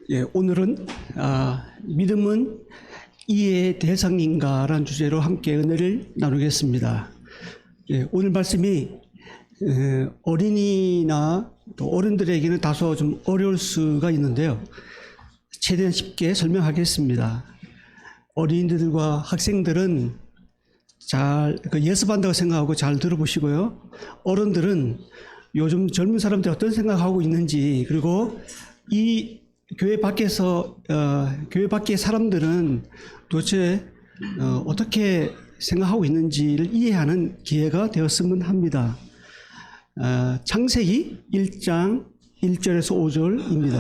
예, 오늘은 믿음은 이해의 대상인가라는 주제로 함께 은혜를 나누겠습니다. 예, 오늘 말씀이 어린이나 또 어른들에게는 다소 좀 어려울 수가 있는데요. 최대한 쉽게 설명하겠습니다. 어린이들과 학생들은 잘 예습한다고 생각하고 잘 들어보시고요. 어른들은 요즘 젊은 사람들이 어떤 생각하고 있는지, 그리고 이 교회 밖에서 교회 밖의 사람들은 도대체 어떻게 생각하고 있는지를 이해하는 기회가 되었으면 합니다. 창세기 1장 1절에서 5절입니다.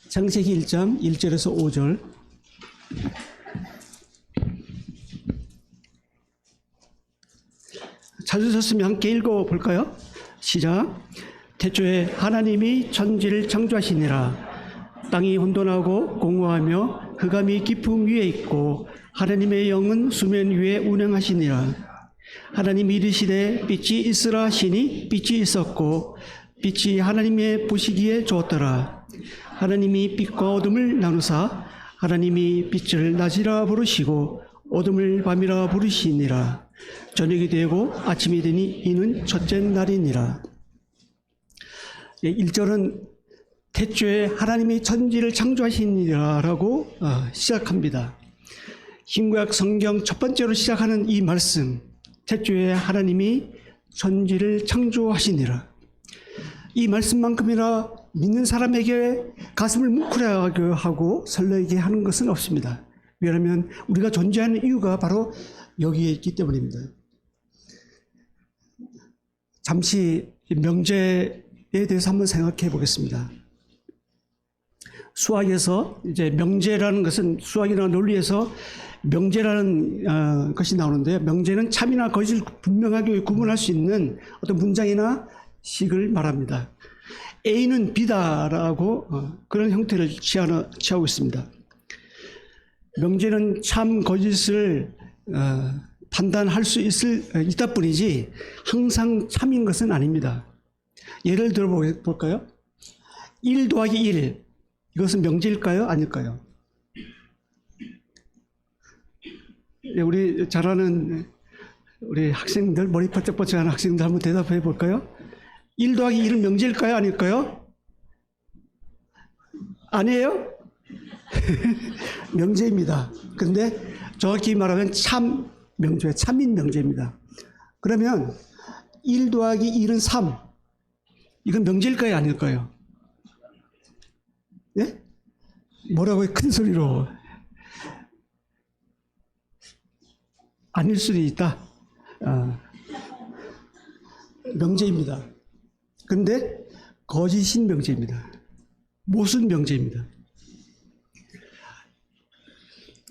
창세기 1장 1절에서 5절. 찾으셨으면 함께 읽어볼까요? 시작. 태초에 하나님이 천지를 창조하시니라. 땅이 혼돈하고 공허하며 흑암이 깊음 위에 있고 하나님의 영은 수면 위에 운행하시니라. 하나님이 이르시되 빛이 있으라 하시니 빛이 있었고 빛이 하나님의 보시기에 좋았더라. 하나님이 빛과 어둠을 나누사 하나님이 빛을 낮이라 부르시고 어둠을 밤이라 부르시니라. 저녁이 되고 아침이 되니 이는 첫째 날이니라. 1절은 태초에 하나님이 천지를 창조하시니라라고 시작합니다. 신구약 성경 첫 번째로 시작하는 이 말씀, 태초에 하나님이 천지를 창조하시니라. 이 말씀만큼이나 믿는 사람에게 가슴을 뭉클하게 하고 설레게 하는 것은 없습니다. 왜냐하면 우리가 존재하는 이유가 바로 여기에 있기 때문입니다. 잠시 명제에 대해서 한번 생각해 보겠습니다. 수학에서 이제 명제라는 것은 수학이나 논리에서 명제라는 것이 나오는데요. 명제는 참이나 거짓을 분명하게 구분할 수 있는 어떤 문장이나 식을 말합니다. A는 B다라고 그런 형태를 취하고 있습니다. 명제는 참 거짓을 판단할 수 있다 뿐이지 항상 참인 것은 아닙니다. 예를 들어 볼까요? 1 더하기 1, 이것은 명제일까요? 아닐까요? 우리 잘하는 우리 학생들, 머리 번쩍번쩍하는 학생들 한번 대답해 볼까요? 1 더하기 1은 명제일까요? 아닐까요? 아니에요? 명제입니다. 근데 정확히 말하면 참 명제, 참인 명제입니다. 그러면 1 더하기 1은 3. 이건 명제일까요? 아닐까요? 네? 뭐라고요? 큰 소리로. 아닐 수도 있다. 명제입니다. 근데 거짓인 명제입니다. 모순 명제입니다.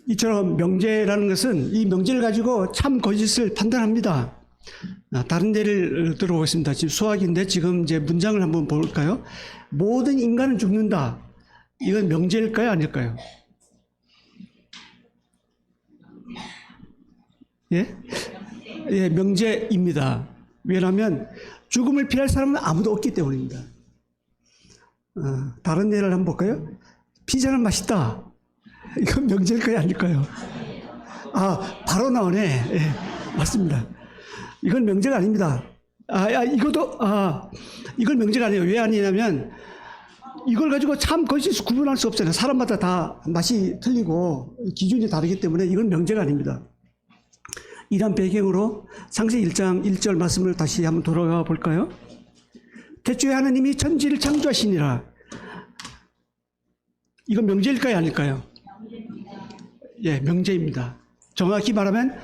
이처럼 명제라는 것은 이 명제를 가지고 참 거짓을 판단합니다. 다른 예를 들어보겠습니다. 지금 수학인데 지금 이제 문장을 한번 볼까요? 모든 인간은 죽는다. 이건 명제일까요? 아닐까요? 예? 예, 명제입니다. 왜냐하면 죽음을 피할 사람은 아무도 없기 때문입니다. 다른 예를 한번 볼까요? 피자는 맛있다. 이건 명제일까요? 아닐까요? 바로 나오네. 예, 맞습니다. 이건 명제가 아닙니다. 이걸 명제가 아니에요. 왜 아니냐면 이걸 가지고 참 거짓을 구분할 수 없잖아요. 사람마다 다 맛이 틀리고 기준이 다르기 때문에 이건 명제가 아닙니다. 이런 배경으로 창세기 1장 1절 말씀을 다시 한번 돌아가 볼까요? 태초에 하나님이 천지를 창조하시니라. 이건 명제일까요? 아닐까요? 예, 명제입니다. 정확히 말하면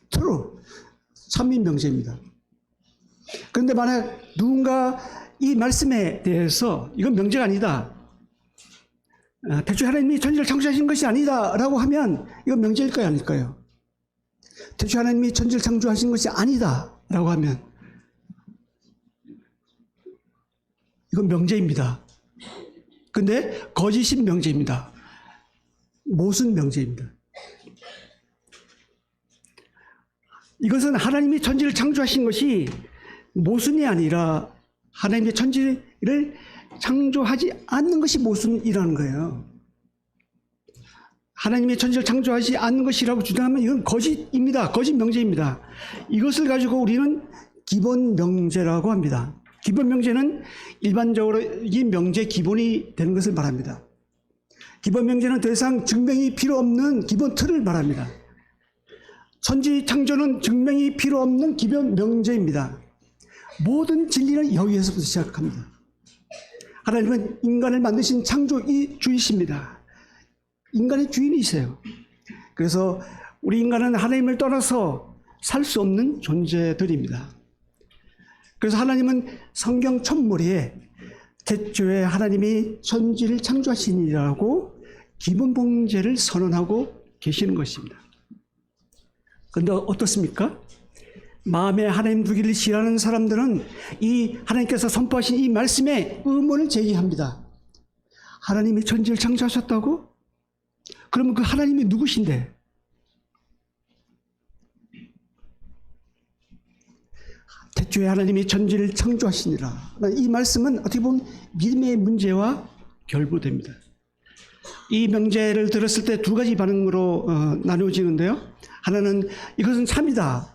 true, 참인 명제입니다. 그런데 만약 누군가 이 말씀에 대해서 이건 명제가 아니다, 태초에 하나님이 천지를 창조하신 것이 아니다 라고 하면 이건 명제일까요? 아닐까요? 태초에 하나님이 천지를 창조하신 것이 아니다 라고 하면 이건 명제입니다. 근데 거짓인 명제입니다. 모순 명제입니다. 이것은 하나님이 천지를 창조하신 것이 모순이 아니라 하나님의 천지를 창조하지 않는 것이 모순이라는 거예요. 하나님의 천지를 창조하지 않는 것이라고 주장하면 이건 거짓입니다. 거짓 명제입니다. 이것을 가지고 우리는 기본 명제라고 합니다. 기본 명제는 일반적으로 이 명제 기본이 되는 것을 말합니다. 기본 명제는 더 이상 증명이 필요 없는 기본 틀을 말합니다. 천지 창조는 증명이 필요 없는 기본 명제입니다. 모든 진리는 여기에서부터 시작합니다. 하나님은 인간을 만드신 창조주이십니다. 인간의 주인이세요. 그래서 우리 인간은 하나님을 떠나서 살 수 없는 존재들입니다. 그래서 하나님은 성경 첫머리에 태초에 하나님이 천지를 창조하시니라고 기본 명제를 선언하고 계시는 것입니다. 그런데 어떻습니까? 마음에 하나님 두기를 싫어하는 사람들은 이 하나님께서 선포하신 이 말씀에 의문을 제기합니다. 하나님이 천지를 창조하셨다고? 그러면 그 하나님이 누구신데? 태초에 하나님이 천지를 창조하시니라. 이 말씀은 어떻게 보면 믿음의 문제와 결부됩니다. 이 명제를 들었을 때 두 가지 반응으로 나누어지는데요. 하나는 이것은 참이다.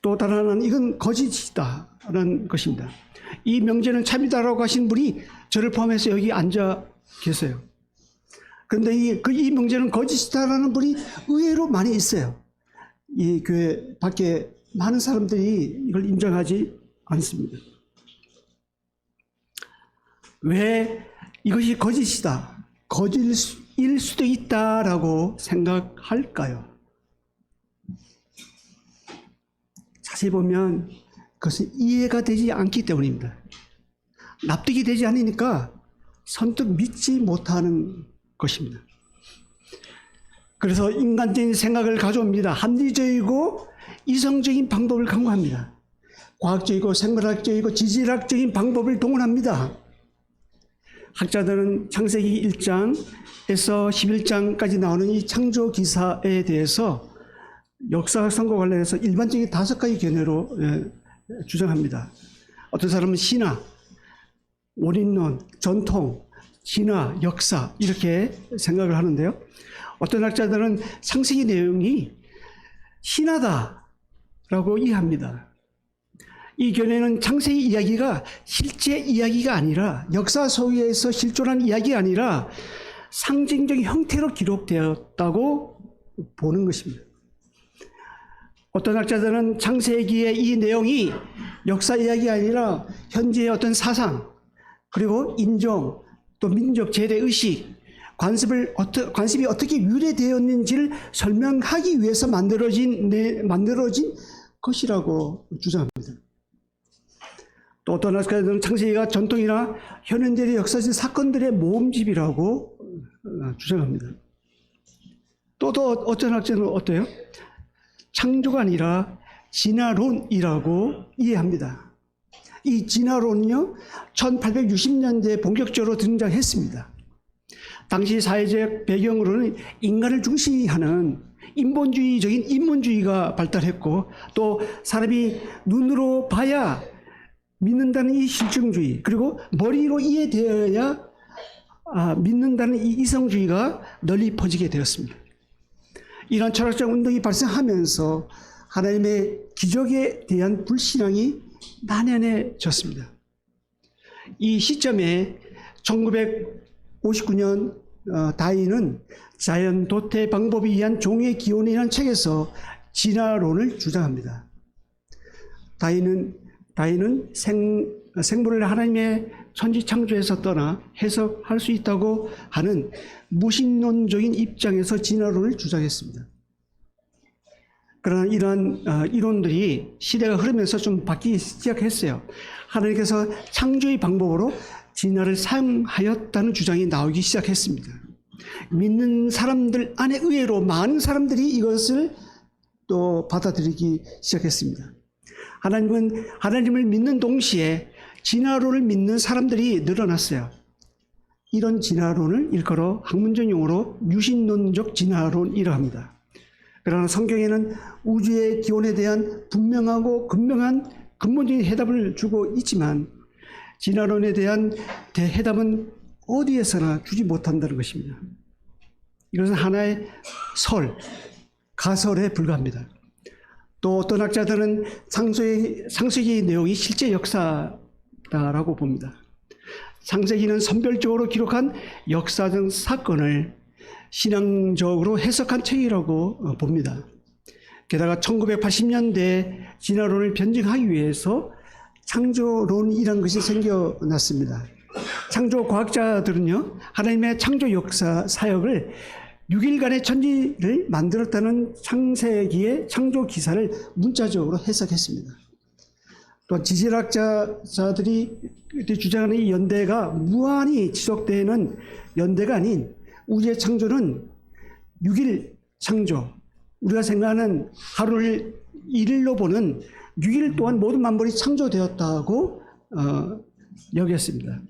또 다른 하나는 이건 거짓이다라는 것입니다. 이 명제는 참이다라고 하신 분이 저를 포함해서 여기 앉아 계세요. 그런데 이 명제는 거짓이다라는 분이 의외로 많이 있어요. 이 교회 밖에 많은 사람들이 이걸 인정하지 않습니다. 왜 이것이 거짓이다, 거짓일 수도 있다라고 생각할까요? 자세히 보면 그것은 이해가 되지 않기 때문입니다. 납득이 되지 않으니까 선뜻 믿지 못하는 것입니다. 그래서 인간적인 생각을 가져옵니다. 합리적이고 이성적인 방법을 강구합니다. 과학적이고 생물학적이고 지질학적인 방법을 동원합니다. 학자들은 창세기 1장에서 11장까지 나오는 이 창조 기사에 대해서 역사 선거 관련해서 일반적인 5가지 견해로 주장합니다. 어떤 사람은 신화, 원인론, 전통, 진화, 역사 이렇게 생각을 하는데요. 어떤 학자들은 창세기 내용이 신화다라고 이해합니다. 이 견해는 창세기 이야기가 실제 이야기가 아니라 역사 속에서 실존한 이야기가 아니라 상징적인 형태로 기록되었다고 보는 것입니다. 어떤 학자들은 창세기의 이 내용이 역사 이야기가 아니라 현재의 어떤 사상, 그리고 인종, 또 민족 제대의식, 관습이 어떻게 유래되었는지를 설명하기 위해서 만들어진 것이라고 주장합니다. 또 어떤 학자들은 창세기가 전통이나 현현대의 역사적 사건들의 모음집이라고 주장합니다. 또 어떤 학자는 어때요? 창조가 아니라 진화론이라고 이해합니다. 이 진화론은요, 1860년대에 본격적으로 등장했습니다. 당시 사회적 배경으로는 인간을 중시하는 인본주의적인 인문주의가 발달했고, 또 사람이 눈으로 봐야 믿는다는 이 실증주의, 그리고 머리로 이해되어야 믿는다는 이 이성주의가 널리 퍼지게 되었습니다. 이런 철학적 운동이 발생하면서 하나님의 기적에 대한 불신앙이 만연해졌습니다. 이 시점에 1959년 다윈은 자연 도태 방법에 의한 종의 기원이라는 책에서 진화론을 주장합니다. 다윈은 생물을 하나님의 천지 창조에서 떠나 해석할 수 있다고 하는 무신론적인 입장에서 진화론을 주장했습니다. 그러나 이러한 이론들이 시대가 흐르면서 좀 바뀌기 시작했어요. 하나님께서 창조의 방법으로 진화를 사용하였다는 주장이 나오기 시작했습니다. 믿는 사람들 안에 의외로 많은 사람들이 이것을 또 받아들이기 시작했습니다. 하나님을 믿는 동시에 진화론을 믿는 사람들이 늘어났어요. 이런 진화론을 일컬어 학문적 용어로 유신론적 진화론이라 합니다. 그러나 성경에는 우주의 기원에 대한 분명하고 근명한 근본적인 해답을 주고 있지만 진화론에 대한 대해답은 어디에서나 주지 못한다는 것입니다. 이것은 하나의 가설에 불과합니다. 또 어떤 학자들은 창세기의 내용이 실제 역사다라고 봅니다. 창세기는 선별적으로 기록한 역사적 사건을 신앙적으로 해석한 책이라고 봅니다. 게다가 1980년대 진화론을 변증하기 위해서 창조론이라는 것이 생겨났습니다. 창조 과학자들은요, 하나님의 창조 역사사역을 6일간의 천지를 만들었다는 창세기의 창조 기사를 문자적으로 해석했습니다. 또 지질학자들이 주장하는 이 연대가 무한히 지속되는 연대가 아닌 우주의 창조는 6일 창조, 우리가 생각하는 하루를 1일로 보는 6일 동안 모든 만물이 창조되었다고 여겼습니다.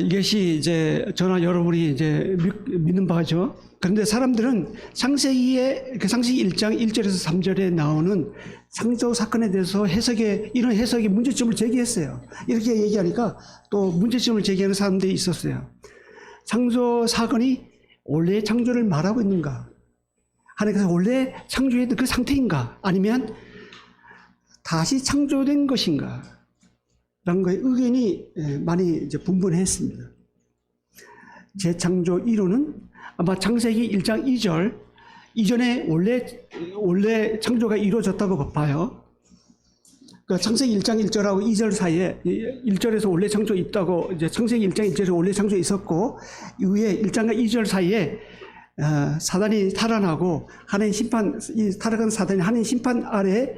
이것이 이제 저나 여러분이 이제 믿는 바죠. 그런데 사람들은 창세기 1장 1절에서 3절에 나오는 창조 사건에 대해서 이런 해석에 문제점을 제기했어요. 이렇게 얘기하니까 또 문제점을 제기하는 사람들이 있었어요. 창조 사건이 원래의 창조를 말하고 있는가? 하나님께서 원래 창조했던 그 상태인가? 아니면 다시 창조된 것인가? 라는 거에 의견이 많이 이제 분분했습니다. 재창조 이론은 아마 창세기 1장 2절 이전에 원래 창조가 이루어졌다고 봐요. 그러니까 창세기 1장 1절하고 2절 사이에 1절에서 원래 창조 있다고 이제 창세기 1장 1절에 원래 창조 있었고 이후에 1장과 2절 사이에 사단이 탈환하고 이 타락한 사단이 하나님 심판 아래에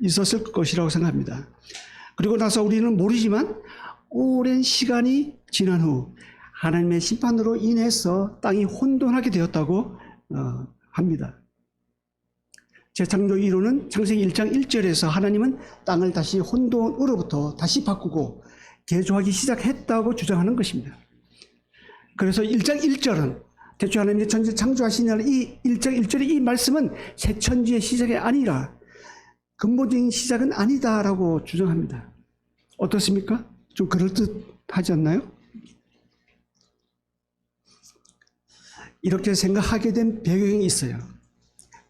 있었을 것이라고 생각합니다. 그리고 나서 우리는 모르지만 오랜 시간이 지난 후 하나님의 심판으로 인해서 땅이 혼돈하게 되었다고 합니다. 재창조 이론은 창세기 1장 1절에서 하나님은 땅을 다시 혼돈으로부터 다시 바꾸고 개조하기 시작했다고 주장하는 것입니다. 그래서 1장 1절은 대충 하나님이 천지를 창조하시냐는 이 1장 1절의 이 말씀은 새 천지의 시작이 아니라 근본적인 시작은 아니다라고 주장합니다. 어떻습니까? 좀 그럴듯하지 않나요? 이렇게 생각하게 된 배경이 있어요.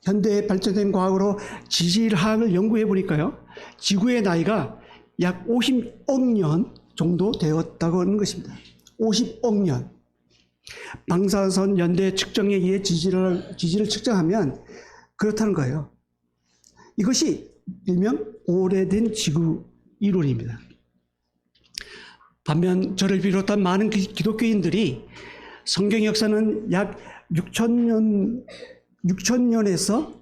현대의 발전된 과학으로 지질학을 연구해 보니까요, 지구의 나이가 약 50억 년 정도 되었다고 하는 것입니다. 50억 년. 방사선 연대 측정에 의해 지질을 측정하면 그렇다는 거예요. 이것이 일명 오래된 지구 이론입니다. 반면 저를 비롯한 많은 기독교인들이 성경 역사는 약 6,000년에서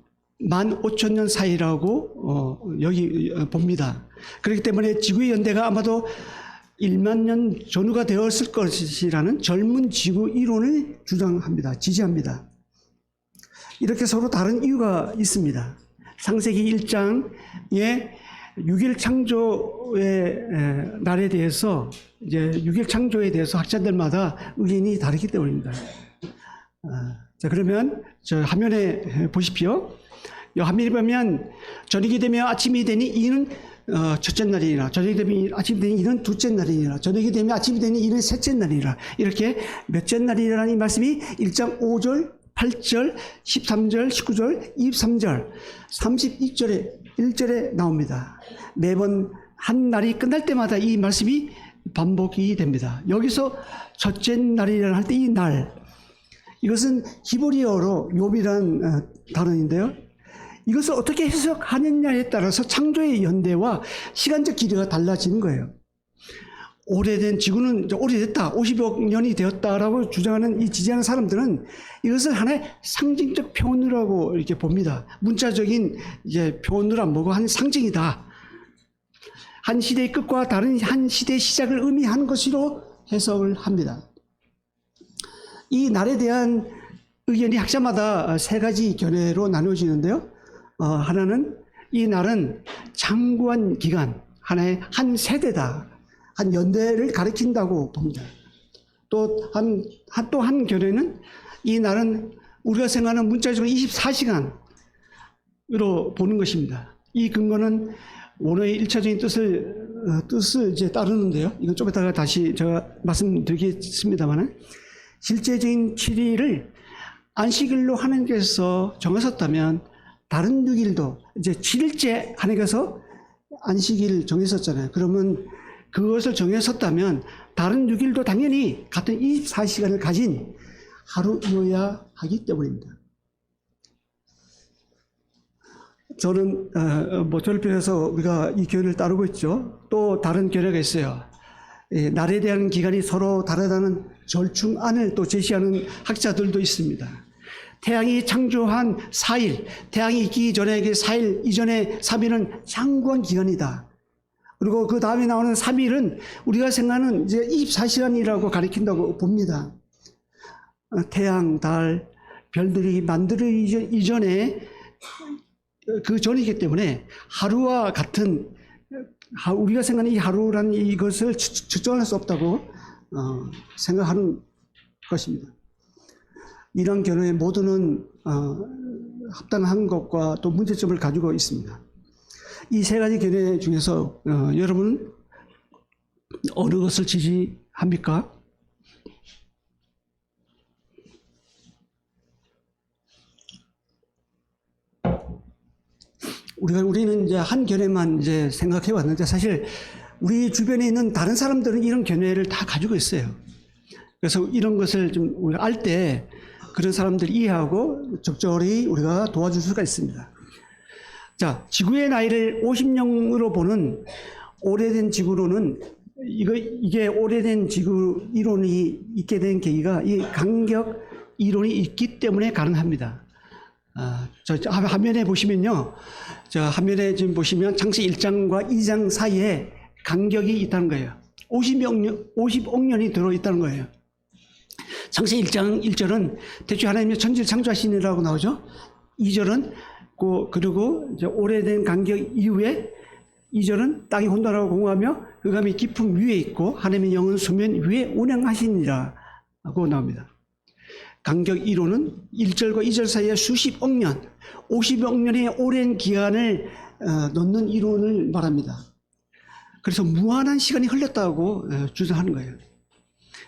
15,000년 사이라고 봅니다. 그렇기 때문에 지구의 연대가 아마도 1만 년 전후가 되었을 것이라는 젊은 지구 이론을 주장합니다. 지지합니다. 이렇게 서로 다른 이유가 있습니다. 창세기 1장의 6일 창조의 날에 대해서 이제 6일 창조에 대해서 학자들마다 의견이 다르기 때문입니다. 자, 그러면 저 화면에 보십시오. 이 화면에 보면 저녁이 되면 아침이 되니 이는 첫째 날이니라. 저녁이 되면 아침이 되니 이는 둘째 날이니라. 저녁이 되면 아침이 되니 이는 셋째 날이니라. 이렇게 몇째 날이라는 이 말씀이 1장 5절, 8절, 13절, 19절, 23절, 32절에 1절에 나옵니다. 매번 한 날이 끝날 때마다 이 말씀이 반복이 됩니다. 여기서 첫째 날이라는 할 때 이 날, 이것은 히브리어로 욥이라는 단어인데요. 이것을 어떻게 해석하느냐에 따라서 창조의 연대와 시간적 길이가 달라지는 거예요. 오래된 지구는 이제 오래됐다, 50억 년이 되었다라고 주장하는 이 지지하는 사람들은 이것을 하나의 상징적 표현이라고 이렇게 봅니다. 문자적인 이제 표현으로 안 보고 한 상징이다. 한 시대의 끝과 다른 한 시대의 시작을 의미하는 것으로 해석을 합니다. 이 날에 대한 의견이 학자마다 세 가지 견해로 나누어지는데요. 하나는 이 날은 장구한 기간, 하나의 한 세대다. 한 연대를 가리킨다고 봅니다. 또 한 견해는 이 날은 우리가 생각하는 문자적으로 24시간으로 보는 것입니다. 이 근거는 원어의 일차적인 뜻을 이제 따르는데요. 이건 좀 이따가 다시 제가 말씀드리겠습니다만, 실제적인 7일을 안식일로 하나님께서 정하셨다면 다른 6일도 이제 7일째 하나님께서 안식일 정했었잖아요. 그러면 그것을 정했었다면 다른 6일도 당연히 같은 24시간을 가진 하루여야 하기 때문입니다. 저는 저를 비롯해서 우리가 이 교훈을 따르고 있죠. 또 다른 교례가 있어요. 날에 대한 기간이 서로 다르다는 절충안을 또 제시하는 학자들도 있습니다. 태양이 창조한 4일, 태양이 있기 전에 그 4일 이전에 3일은 장구한 기간이다. 그리고 그 다음에 나오는 3일은 우리가 생각하는 이제 24시간이라고 가리킨다고 봅니다. 태양, 달, 별들이 만들어지기 이전에 그 전이기 때문에 하루와 같은, 우리가 생각하는 이 하루라는 이것을 측정할 수 없다고 생각하는 것입니다. 이런 견해의 모두는 합당한 것과 또 문제점을 가지고 있습니다. 이 세 가지 견해 중에서 여러분은 어느 것을 지지합니까? 우리는 이제 한 견해만 이제 생각해 왔는데, 사실 우리 주변에 있는 다른 사람들은 이런 견해를 다 가지고 있어요. 그래서 이런 것을 좀 우리가 알 때 그런 사람들 이해하고 적절히 우리가 도와줄 수가 있습니다. 자, 지구의 나이를 50년으로 보는 오래된 지구로는 이게 오래된 지구 이론이 있게 된 계기가 이 간격 이론이 있기 때문에 가능합니다. 저 화면에 보시면요. 저 화면에 지금 보시면 창세기 1장과 2장 사이에 간격이 있다는 거예요. 50억 년이 들어있다는 거예요. 창세기 1장 1절은 대충 하나님이 천지를 창조하시니라고 나오죠. 2절은 그리고 이제 오래된 간격 이후에 2절은 땅이 혼돈하고 공허하며 흑암이 깊음 위에 있고 하나님의 영은 수면 위에 운행하시니라 하고 나옵니다. 간격 이론은 1절과 2절 사이에 수십억 년, 50억 년의 오랜 기간을 넣는 이론을 말합니다. 그래서 무한한 시간이 흘렀다고 주장하는 거예요.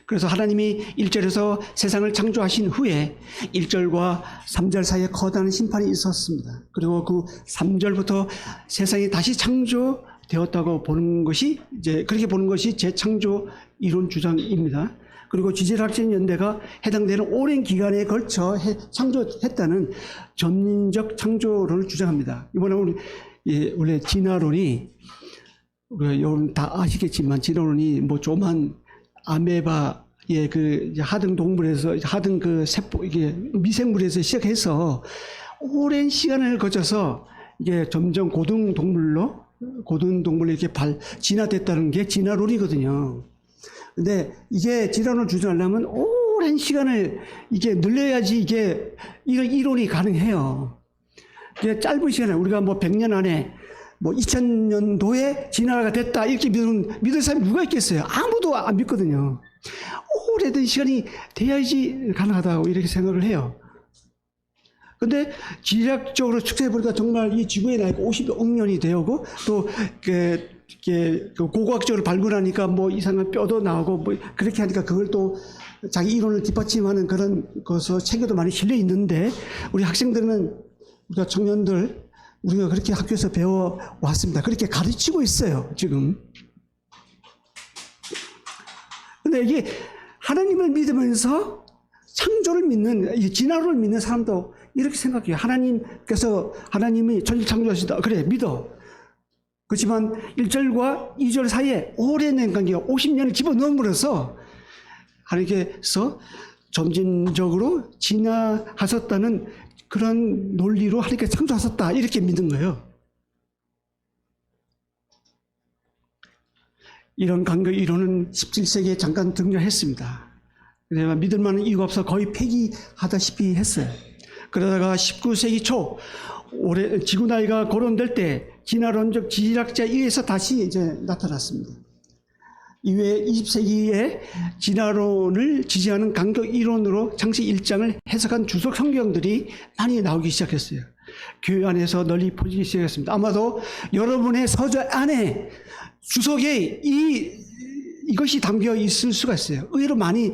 그래서 하나님이 1절에서 세상을 창조하신 후에 1절과 3절 사이에 커다란 심판이 있었습니다. 그리고 그 3절부터 세상이 다시 창조되었다고 보는 것이 그렇게 보는 것이 재창조 이론 주장입니다. 그리고 지질학적 연대가 해당되는 오랜 기간에 걸쳐 창조했다는 점진적 창조론을 주장합니다. 이번에 원래 진화론이 우리가 여러분 다 아시겠지만 진화론이 뭐 조만 아메바의 그 하등 동물에서 하등 그 세포 이게 미생물에서 시작해서 오랜 시간을 거쳐서 이게 점점 고등 동물로 이렇게 진화됐다는 게 진화론이거든요. 근데 이게 진화론을 주장하려면 오랜 시간을 이게 늘려야지 이게 이론이 가능해요. 이게 짧은 시간에 우리가 뭐 100년 안에 뭐 2000년도에 진화가 됐다 이렇게 믿을 사람이 누가 있겠어요? 아무도 안 믿거든요. 오래된 시간이 돼야지 가능하다고 이렇게 생각을 해요. 근데 지리학적으로 측정해 보니까 정말 이 지구의 나이가 50억 년이 되고 또 고고학적으로 발굴하니까 뭐 이상한 뼈도 나오고 뭐 그렇게 하니까 그걸 또 자기 이론을 뒷받침하는 그런 것을 책에도 많이 실려 있는데 우리 학생들은 우리가 청년들 우리가 그렇게 학교에서 배워왔습니다. 그렇게 가르치고 있어요, 지금. 근데 이게 하나님을 믿으면서 창조를 믿는, 진화론을 믿는 사람도 이렇게 생각해요. 하나님이 천지를 창조하시다. 그래, 믿어. 그렇지만 1절과 2절 사이에 오랜 관계가 50년을 집어넣음으로써 하나님께서 점진적으로 진화하셨다는 그런 논리로 하나님께 창조하셨다 이렇게 믿는 거예요. 이런 간격 이론은 17세기에 잠깐 등장했습니다. 그래서 믿을 만한 이유가 없어 거의 폐기하다시피 했어요. 그러다가 19세기 초 지구 나이가 거론될 때 진화론적 지질학자에 의해서 다시 이제 나타났습니다. 이외에 20세기에 진화론을 지지하는 간격 이론으로 창세기 1장을 해석한 주석 성경들이 많이 나오기 시작했어요. 교회 안에서 널리 퍼지기 시작했습니다. 아마도 여러분의 서재 안에 주석에 이것이 담겨 있을 수가 있어요. 의외로 많이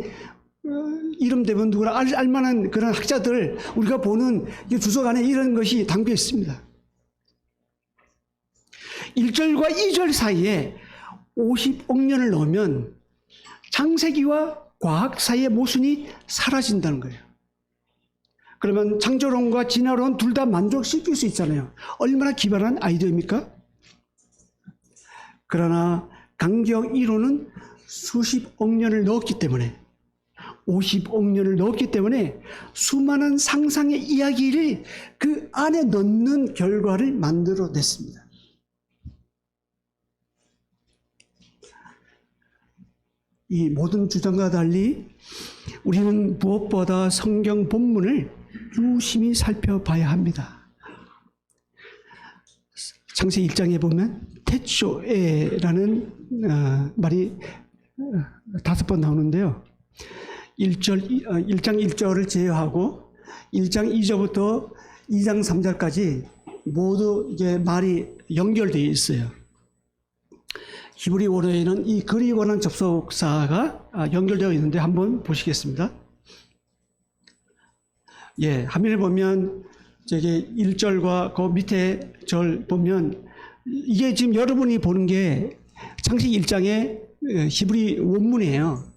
이름 대면 누구나 알만한 그런 학자들 우리가 보는 이 주석 안에 이런 것이 담겨 있습니다. 1절과 2절 사이에 50억 년을 넣으면 창세기와 과학 사이의 모순이 사라진다는 거예요. 그러면 창조론과 진화론 둘 다 만족시킬 수 있잖아요. 얼마나 기발한 아이디어입니까? 그러나 간격 이론은 수십억 년을 넣었기 때문에 50억 년을 넣었기 때문에 수많은 상상의 이야기를 그 안에 넣는 결과를 만들어냈습니다. 이 모든 주장과 달리 우리는 무엇보다 성경 본문을 유심히 살펴봐야 합니다. 창세기 1장에 보면 태초에라는 말이 5번 나오는데요. 1장 1절을 제외하고 1장 2절부터 2장 3절까지 모두 이게 말이 연결되어 있어요. 히브리어에는 이 글이 관한 접속사가 연결되어 있는데 한번 보시겠습니다. 예, 화면을 보면 저기 1절과 그 밑에 절 보면 이게 지금 여러분이 보는 게 창세기 1장의 히브리 원문이에요.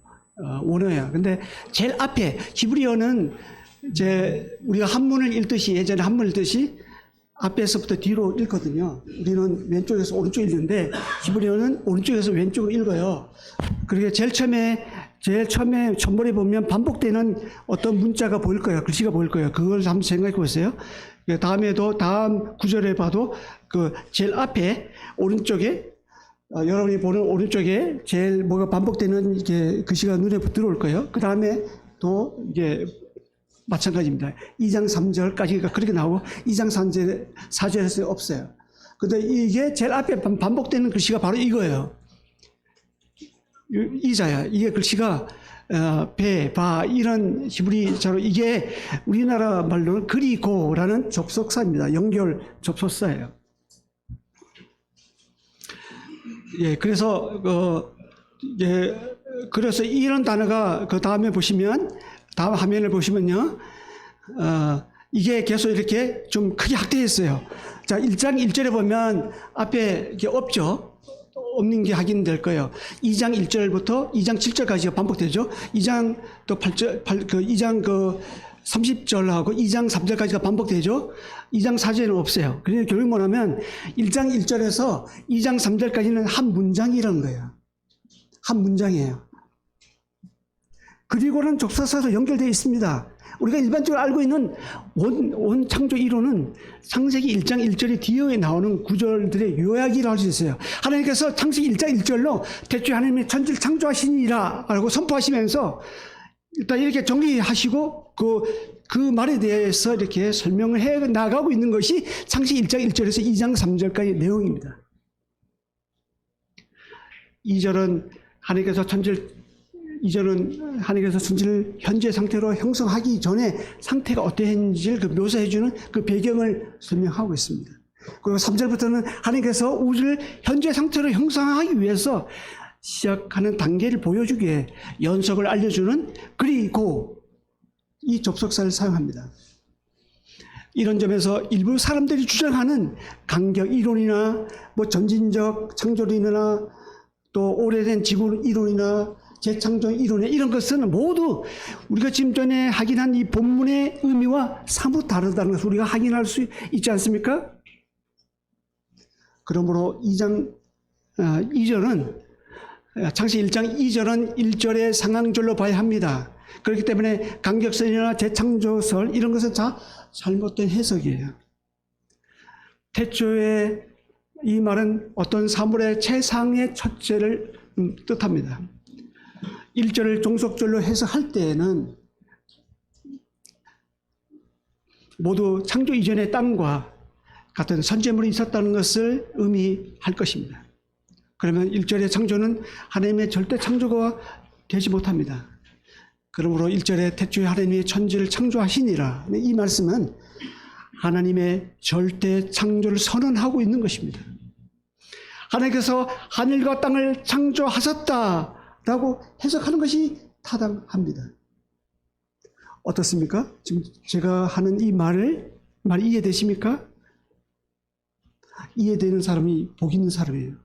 원어예요. 근데 제일 앞에 히브리어는 이제 우리가 한문을 읽듯이 예전에 한문을 읽듯이 앞에서부터 뒤로 읽거든요. 우리는 왼쪽에서 오른쪽 읽는데 히브리어는 오른쪽에서 왼쪽으로 읽어요. 그리고 제일 처음에 첫머리 보면 반복되는 어떤 문자가 보일 거예요. 글씨가 보일 거예요. 그걸 한번 생각해 보세요. 다음에도 다음 구절에 봐도 그 제일 앞에 오른쪽에 여러분이 보는 오른쪽에 제일 뭐가 반복되는 이게 글씨가 눈에 들어올 거예요. 그 다음에 또 이게 마찬가지입니다. 2장 3절까지가 그렇게 나오고 2장 4절에서 없어요. 근데 이게 제일 앞에 반복되는 글씨가 바로 이거예요. 이자야. 이게 글씨가 배, 바 이런 히브리자로 이게 우리나라 말로는 그리고라는 접속사입니다. 연결 접속사예요. 예, 그래서 그래서 이런 단어가 그 다음에 보시면 다음 화면을 보시면요, 이게 계속 이렇게 좀 크게 확대했어요. 자, 1장 1절에 보면 앞에 이게 없죠. 없는 게 확인될 거예요. 2장 1절부터 2장 7절까지가 반복되죠. 2장 또 2장 30절하고 2장 3절까지가 반복되죠. 2장 4절은 없어요. 그래서 결국 뭐냐면 1장 1절에서 2장 3절까지는 한 문장이라는 거예요. 한 문장이에요. 그리고는 접속사로 연결되어 있습니다. 우리가 일반적으로 알고 있는 원 창조 이론은 창세기 1장 1절이 뒤에 나오는 구절들의 요약이라고 할 수 있어요. 하나님께서 창세기 1장 1절로 대초에 하나님의 천지를 창조하시니라 라고 선포하시면서 일단 이렇게 정리하시고 그 말에 대해서 이렇게 설명을 해 나가고 있는 것이 창세기 1장 1절에서 2장 3절까지의 내용입니다. 2절은 하나님께서 천지를 현재 상태로 형성하기 전에 상태가 어땠는지를 묘사해주는 그 배경을 설명하고 있습니다. 그리고 3절부터는 하나님께서 우주를 현재 상태로 형성하기 위해서 시작하는 단계를 보여주기에 연속을 알려주는 그리고 이 접속사를 사용합니다. 이런 점에서 일부 사람들이 주장하는 간격 이론이나 뭐 전진적 창조론이나 또 오래된 지구 이론이나 재창조 이론이나 이런 것은 모두 우리가 지금 전에 확인한 이 본문의 의미와 사뭇 다르다는 것을 우리가 확인할 수 있지 않습니까? 그러므로 2절은 창세기 1장 2절은 1절의 상황절로 봐야 합니다. 그렇기 때문에 간격설이나 재창조설 이런 것은 다 잘못된 해석이에요. 태초에 이 말은 어떤 사물의 최상의 첫째를 뜻합니다. 1절을 종속절로 해석할 때에는 모두 창조 이전의 땅과 같은 선제물이 있었다는 것을 의미할 것입니다. 그러면 1절의 창조는 하나님의 절대 창조가 되지 못합니다. 그러므로 1절에 태초에 하나님의 천지를 창조하시니라. 이 말씀은 하나님의 절대 창조를 선언하고 있는 것입니다. 하나님께서 하늘과 땅을 창조하셨다라고 해석하는 것이 타당합니다. 어떻습니까? 지금 제가 하는 이 말 이해되십니까? 이해되는 사람이 복 있는 사람이에요.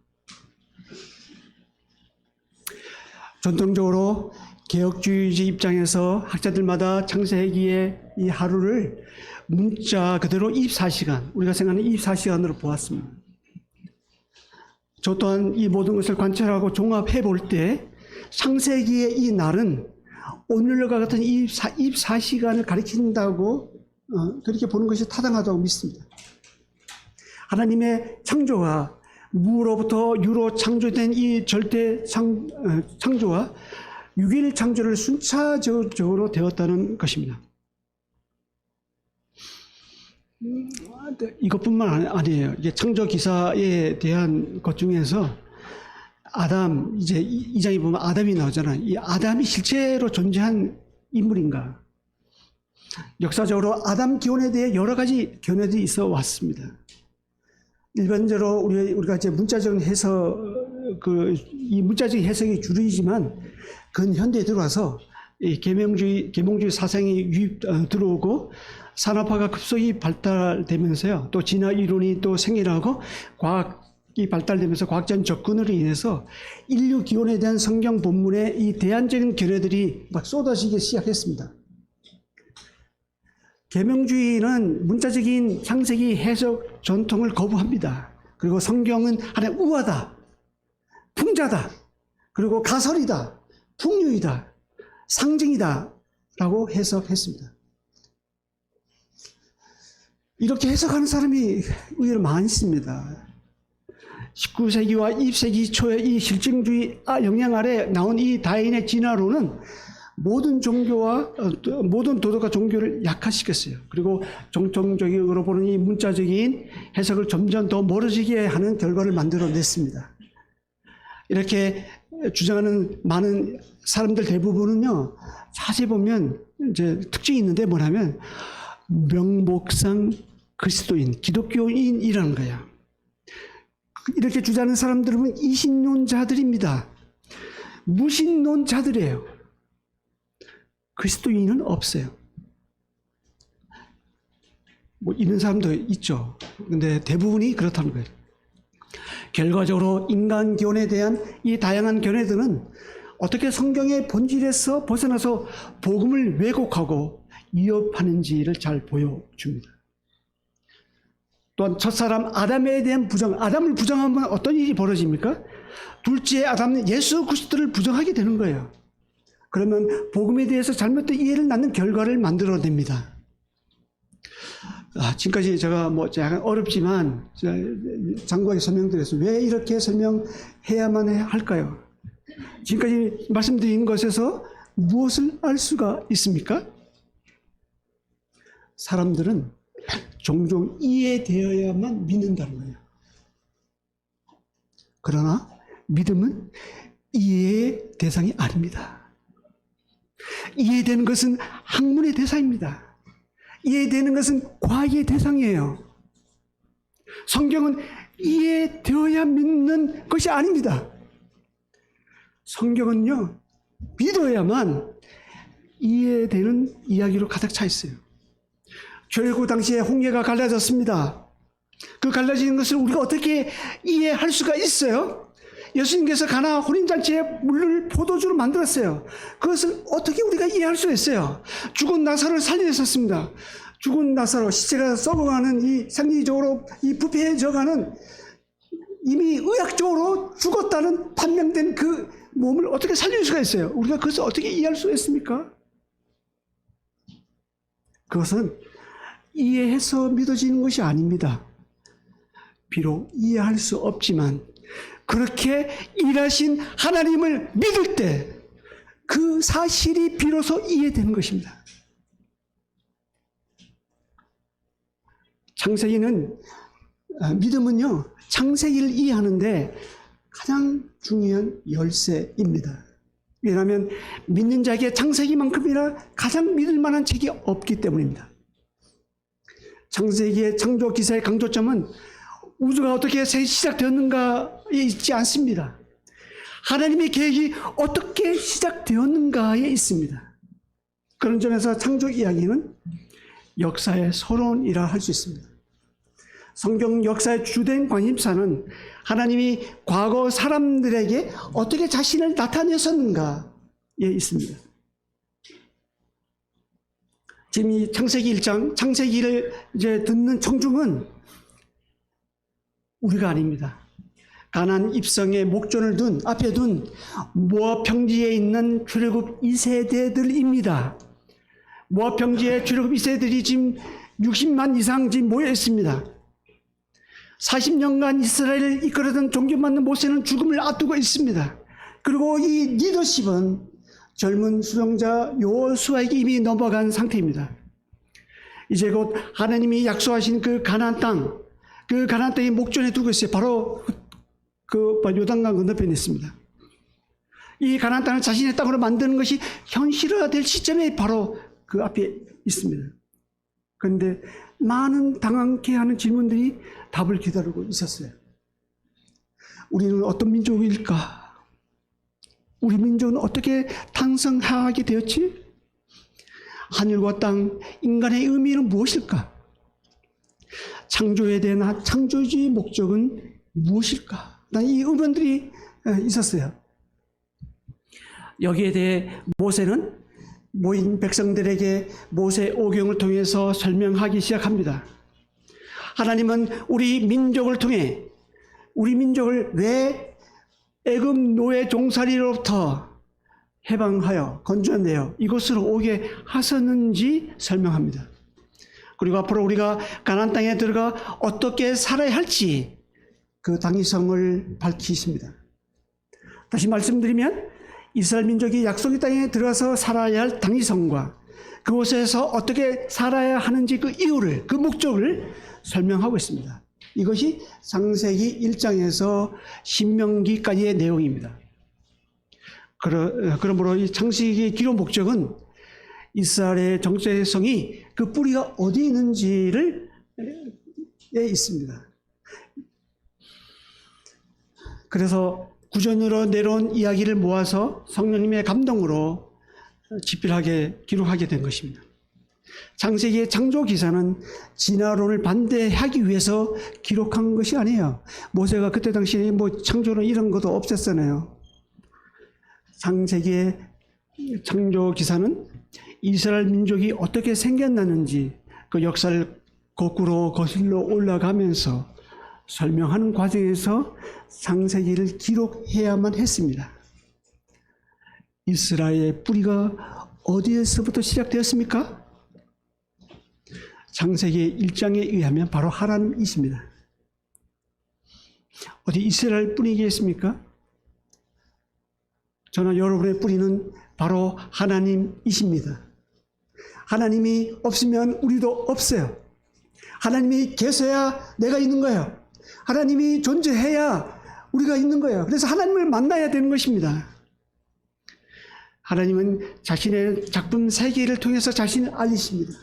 전통적으로 개혁주의 입장에서 학자들마다 창세기의 이 하루를 문자 그대로 24시간, 우리가 생각하는 24시간으로 보았습니다. 저 또한 이 모든 것을 관찰하고 종합해 볼 때 창세기의 이 날은 오늘과 같은 24시간을 가리킨다고 그렇게 보는 것이 타당하다고 믿습니다. 하나님의 창조가 무로부터 유로 창조된 이 절대 창조와 6일 창조를 순차적으로 되었다는 것입니다. 이것뿐만 아니에요. 이게 창조 기사에 대한 것 중에서 아담, 이제 이 장에 보면 아담이 나오잖아요. 이 아담이 실제로 존재한 인물인가? 역사적으로 아담 기원에 대해 여러 가지 견해들이 있어 왔습니다. 일반적으로 우리가 이제 문자적인 해석, 이 문자적인 해석이 주류이지만 근현대에 들어와서 이 계몽주의 사상이 들어오고 산업화가 급속히 발달되면서요. 또 진화 이론이 또 생겨나고 과학이 발달되면서 과학적인 접근으로 인해서 인류 기원에 대한 성경 본문의 이 대안적인 견해들이 막 쏟아지기 시작했습니다. 계명주의는 문자적인 창세기 해석 전통을 거부합니다. 그리고 성경은 하나의 우화다, 풍자다, 그리고 가설이다, 풍류이다, 상징이다 라고 해석했습니다. 이렇게 해석하는 사람이 의외로 많습니다. 19세기와 20세기 초에 이 실증주의 영향 아래 나온 이 다윈의 진화론은 모든 종교와 모든 도덕과 종교를 약화시켰어요. 그리고 정통적으로 보는 이 문자적인 해석을 점점 더 멀어지게 하는 결과를 만들어냈습니다. 이렇게 주장하는 많은 사람들 대부분은요, 자세히 보면 이제 특징이 있는데 뭐냐면 명목상 그리스도인, 기독교인이라는 거야. 이렇게 주장하는 사람들은 이신론자들입니다. 무신론자들이에요. 그리스도인은 없어요. 뭐 이런 사람도 있죠. 근데 대부분이 그렇다는 거예요. 결과적으로 인간 견해에 대한 이 다양한 견해들은 어떻게 성경의 본질에서 벗어나서 복음을 왜곡하고 위협하는지를 잘 보여줍니다. 또한 첫사람 아담에 대한 부정, 아담을 부정하면 어떤 일이 벌어집니까? 둘째 아담은 예수 그리스도를 부정하게 되는 거예요. 그러면 복음에 대해서 잘못된 이해를 낳는 결과를 만들어냅니다. 지금까지 제가 뭐 약간 어렵지만 장구하게 설명드렸어요. 왜 이렇게 설명해야만 할까요? 지금까지 말씀드린 것에서 무엇을 알 수가 있습니까? 사람들은 종종 이해되어야만 믿는다는 거예요. 그러나 믿음은 이해의 대상이 아닙니다. 이해되는 것은 학문의 대상입니다. 이해되는 것은 과학의 대상이에요. 성경은 이해되어야 믿는 것이 아닙니다. 성경은요, 믿어야만 이해되는 이야기로 가득 차 있어요. 결국 당시에 홍해가 갈라졌습니다. 그 갈라지는 것을 우리가 어떻게 이해할 수가 있어요? 예수님께서 가나 혼인잔치에 물을 포도주로 만들었어요. 그것을 어떻게 우리가 이해할 수 있어요? 죽은 나사로를 살리셨습니다. 죽은 나사로, 시체가 썩어가는 이 생리적으로 이 부패해져가는 이미 의학적으로 죽었다는 판명된 그 몸을 어떻게 살릴 수가 있어요? 우리가 그것을 어떻게 이해할 수가 있습니까? 그것은 이해해서 믿어지는 것이 아닙니다. 비록 이해할 수 없지만 그렇게 일하신 하나님을 믿을 때 그 사실이 비로소 이해되는 것입니다. 믿음은요, 창세기를 이해하는데 가장 중요한 열쇠입니다. 왜냐하면 믿는 자에게 창세기만큼이나 가장 믿을 만한 책이 없기 때문입니다. 창세기의 창조 기사의 강조점은 우주가 어떻게 시작되었는가에 있지 않습니다. 하나님의 계획이 어떻게 시작되었는가에 있습니다. 그런 점에서 창조 이야기는 역사의 서론이라 할 수 있습니다. 성경 역사의 주된 관심사는 하나님이 과거 사람들에게 어떻게 자신을 나타내셨는가에 있습니다. 지금 이 창세기 1장, 창세기를 이제 듣는 청중은 우리가 아닙니다. 가나안 입성의 목전을 앞에 둔 모압 평지에 있는 출애굽 2세대들입니다. 모압 평지에 출애굽 2세들이 지금 60만 이상 지금 모여 있습니다. 40년간 이스라엘을 이끌어던 존경받는 모세는 죽음을 앞두고 있습니다. 그리고 이 리더십은 젊은 수종자 여호수아에게 이미 넘어간 상태입니다. 이제 곧 하나님이 약속하신 그 가나안 땅, 그 가나안 땅이 목전에 두고 있어요. 바로 그 요단강 건너편에 있습니다. 이 가나안 땅을 자신의 땅으로 만드는 것이 현실화될 시점에 바로 그 앞에 있습니다. 그런데 많은 당황케 하는 질문들이 답을 기다리고 있었어요. 우리는 어떤 민족일까? 우리 민족은 어떻게 탄생하게 되었지? 하늘과 땅, 인간의 의미는 무엇일까? 창조에 대한 창조주의 목적은 무엇일까? 이 의문들이 있었어요. 여기에 대해 모세는 모인 백성들에게 모세 오경을 통해서 설명하기 시작합니다. 하나님은 우리 민족을 통해 우리 민족을 왜 애굽 노예 종살이로부터 해방하여 건져내어 이곳으로 오게 하셨는지 설명합니다. 그리고 앞으로 우리가 가나안 땅에 들어가 어떻게 살아야 할지 그 당위성을 밝히십니다. 다시 말씀드리면 이스라엘 민족이 약속의 땅에 들어가서 살아야 할 당위성과 그곳에서 어떻게 살아야 하는지 그 이유를, 그 목적을 설명하고 있습니다. 이것이 창세기 1장에서 신명기까지의 내용입니다. 그러므로 이 창세기의 기록 목적은 이스라엘의 정체성이 그 뿌리가 어디 있는지를 있습니다. 그래서 구전으로 내려온 이야기를 모아서 성령님의 감동으로 집필하게 기록하게 된 것입니다. 창세기의 창조 기사는 진화론을 반대하기 위해서 기록한 것이 아니에요. 모세가 그때 당시에 창조론 이런 것도 없었잖아요. 창세기의 창조 기사는 이스라엘 민족이 어떻게 생겨났는지 그 역사를 거꾸로 거슬러 올라가면서 설명하는 과정에서 창세기를 기록해야만 했습니다. 이스라엘의 뿌리가 어디에서부터 시작되었습니까? 창세기 1장에 의하면 바로 하나님이십니다. 어디 이스라엘 뿌리겠습니까? 저는 여러분의 뿌리는 바로 하나님이십니다. 하나님이 없으면 우리도 없어요. 하나님이 계셔야 내가 있는 거예요. 하나님이 존재해야 우리가 있는 거예요. 그래서 하나님을 만나야 되는 것입니다. 하나님은 자신의 작품 세계를 통해서 자신을 알리십니다.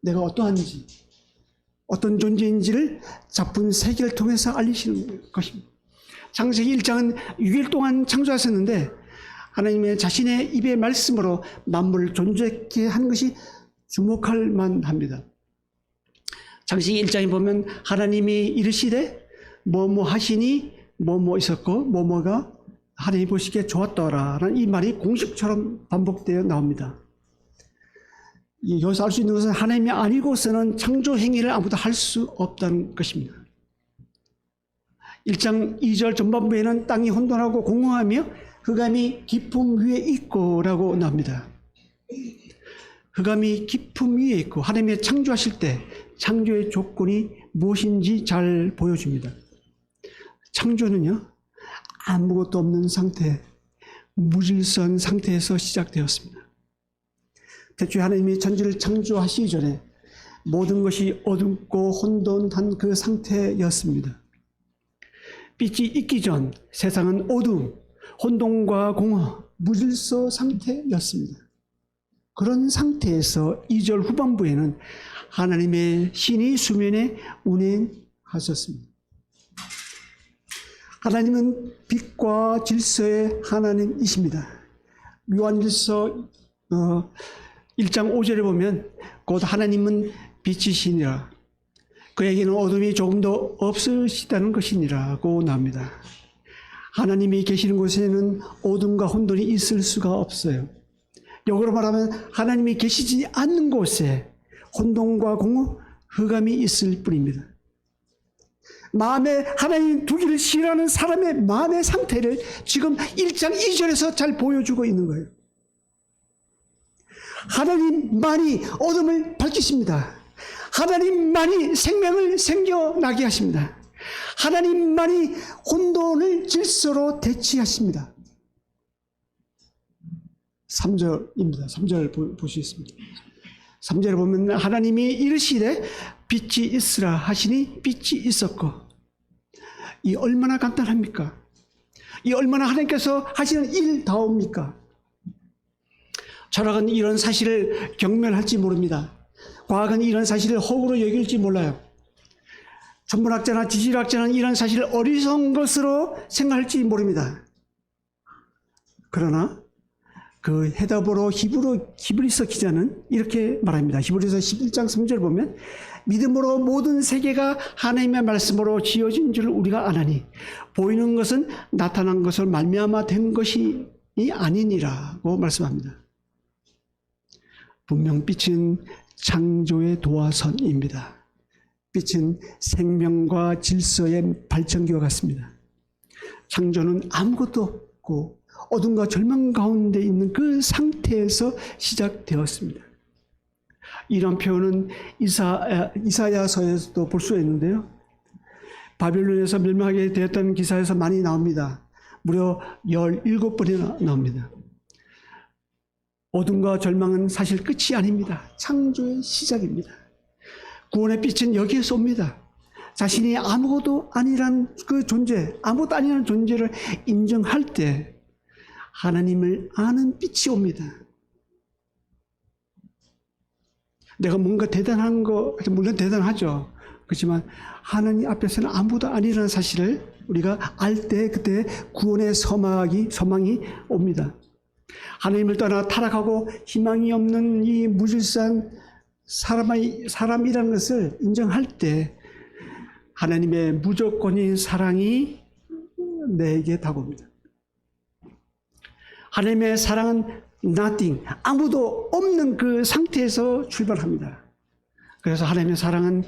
내가 어떠한지, 어떤 존재인지를 작품 세계를 통해서 알리시는 것입니다. 창세기 1장은 6일 동안 창조하셨는데 하나님의 자신의 입의 말씀으로 만물을 존재케 하는 것이 주목할 만합니다. 창세기 1장에 보면 하나님이 이르시되 뭐뭐 하시니 뭐뭐 있었고 뭐뭐가 하나님 보시기에 좋았더라라는 이 말이 공식처럼 반복되어 나옵니다. 여기서 알 수 있는 것은 하나님이 아니고서는 창조 행위를 아무도 할 수 없다는 것입니다. 1장 2절 전반부에는 땅이 혼돈하고 공허하며 흑암이 깊음 위에 있고 라고 나옵니다. 흑암이 깊음 위에 있고 하나님이 창조하실 때 창조의 조건이 무엇인지 잘 보여줍니다. 창조는요, 아무것도 없는 상태, 무질서한 상태에서 시작되었습니다. 대초에 하나님이 천지를 창조하시기 전에 모든 것이 어둡고 혼돈한 그 상태였습니다. 빛이 있기 전 세상은 어두움, 혼돈과 공허, 무질서 상태였습니다. 그런 상태에서 2절 후반부에는 하나님의 신이 수면에 운행하셨습니다. 하나님은 빛과 질서의 하나님이십니다. 요한일서 1장 5절에 보면 곧 하나님은 빛이시니라. 그에게는 어둠이 조금도 없으시다는 것이니라고 나옵니다. 하나님이 계시는 곳에는 어둠과 혼돈이 있을 수가 없어요. 역으로 말하면 하나님이 계시지 않는 곳에 혼돈과 공허, 흑암이 있을 뿐입니다. 마음에 하나님 두기를 싫어하는 사람의 마음의 상태를 지금 1장 2절에서 잘 보여주고 있는 거예요. 하나님만이 어둠을 밝히십니다. 하나님만이 생명을 생겨나게 하십니다. 하나님만이 혼돈을 질서로 대치하십니다. 3절입니다. 3절 보시겠습니다. 3절에 보면 하나님이 이르시되 빛이 있으라 하시니 빛이 있었고. 이 얼마나 간단합니까? 이 얼마나 하나님께서 하시는 일다웁니까? 철학은 이런 사실을 경멸할지 모릅니다. 과학은 이런 사실을 허구로 여길지 몰라요. 천문학자나 지질학자는 이런 사실을 어리석은 것으로 생각할지 모릅니다. 그러나 그 해답으로 히브리서 기자는 이렇게 말합니다. 히브리서 11장 3절 보면 믿음으로 모든 세계가 하나님의 말씀으로 지어진 줄 우리가 아나니 보이는 것은 나타난 것을 말미암아 된 것이 아니니라고 말씀합니다. 분명 빛은 창조의 도화선입니다. 빛은 생명과 질서의 발전기와 같습니다. 창조는 아무것도 없고 어둠과 절망 가운데 있는 그 상태에서 시작되었습니다. 이런 표현은 이사야서에서도 볼 수 있는데요. 바벨론에서 멸망하게 되었다는 기사에서 많이 나옵니다. 무려 17번이나 나옵니다. 어둠과 절망은 사실 끝이 아닙니다. 창조의 시작입니다. 구원의 빛은 여기에서 옵니다. 자신이 아무것도 아니란 그 존재, 아무것도 아니라는 존재를 인정할 때 하나님을 아는 빛이 옵니다. 내가 뭔가 대단한 거, 물론 대단하죠. 그렇지만 하나님 앞에서는 아무것도 아니라는 사실을 우리가 알 때 그때 구원의 소망이 옵니다. 하나님을 떠나 타락하고 희망이 없는 이 무질서한 사람이라는 것을 인정할 때 하나님의 무조건인 사랑이 내게 다가옵니다. 하나님의 사랑은 nothing, 아무도 없는 그 상태에서 출발합니다. 그래서 하나님의 사랑은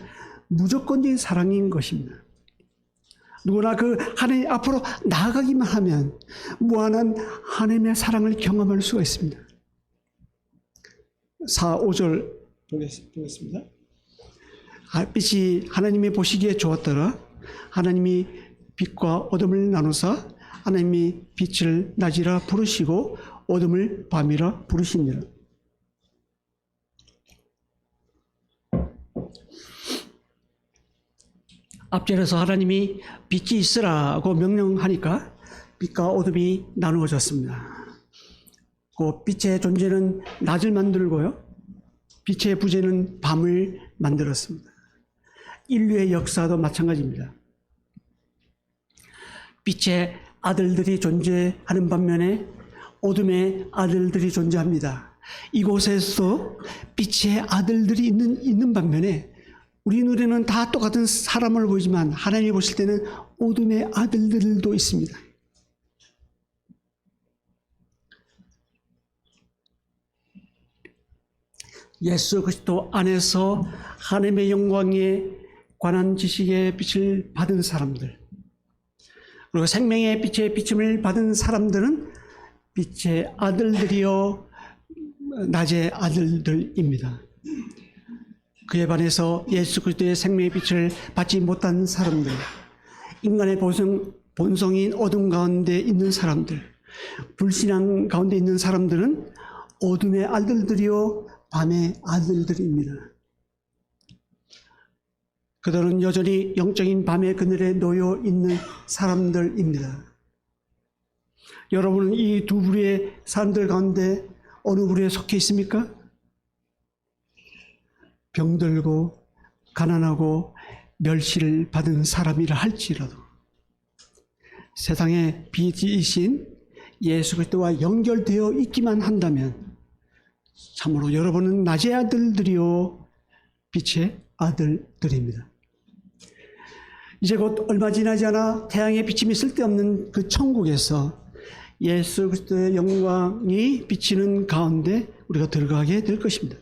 무조건적인 사랑인 것입니다. 누구나 그 하나님 앞으로 나아가기만 하면 무한한 하나님의 사랑을 경험할 수가 있습니다. 4, 5절 보겠습니다. 빛이 하나님이 보시기에 좋았더라. 하나님이 빛과 어둠을 나누사 하나님이 빛을 낮이라 부르시고 어둠을 밤이라 부르시니라. 앞절에서 하나님이 빛이 있으라고 명령하니까 빛과 어둠이 나누어졌습니다. 그 빛의 존재는 낮을 만들고요. 빛의 부재는 밤을 만들었습니다. 인류의 역사도 마찬가지입니다. 빛의 아들들이 존재하는 반면에 어둠의 아들들이 존재합니다. 이곳에서 빛의 아들들이 있는 반면에 우리 눈에는 다 똑같은 사람을 보이지만 하나님이 보실 때는 어둠의 아들들도 있습니다. 예수 그리스도 안에서 하나님의 영광에 관한 지식의 빛을 받은 사람들, 그리고 생명의 빛의 비침을 받은 사람들은 빛의 아들들이요 낮의 아들들입니다. 그에 반해서 예수 그리스도의 생명의 빛을 받지 못한 사람들, 인간의 본성인 어둠 가운데 있는 사람들, 불신앙 가운데 있는 사람들은 어둠의 아들들이요 밤의 아들들입니다. 그들은 여전히 영적인 밤의 그늘에 놓여 있는 사람들입니다. 여러분은 이 두 부류의 사람들 가운데 어느 부류에 속해 있습니까? 병들고 가난하고 멸시를 받은 사람이라 할지라도 세상의 빛이신 예수 그리스도와 연결되어 있기만 한다면 참으로 여러분은 낮의 아들들이요 빛의 아들들입니다. 이제 곧 얼마 지나지 않아 태양의 비침이 쓸데없는 그 천국에서 예수 그리스도의 영광이 비치는 가운데 우리가 들어가게 될 것입니다.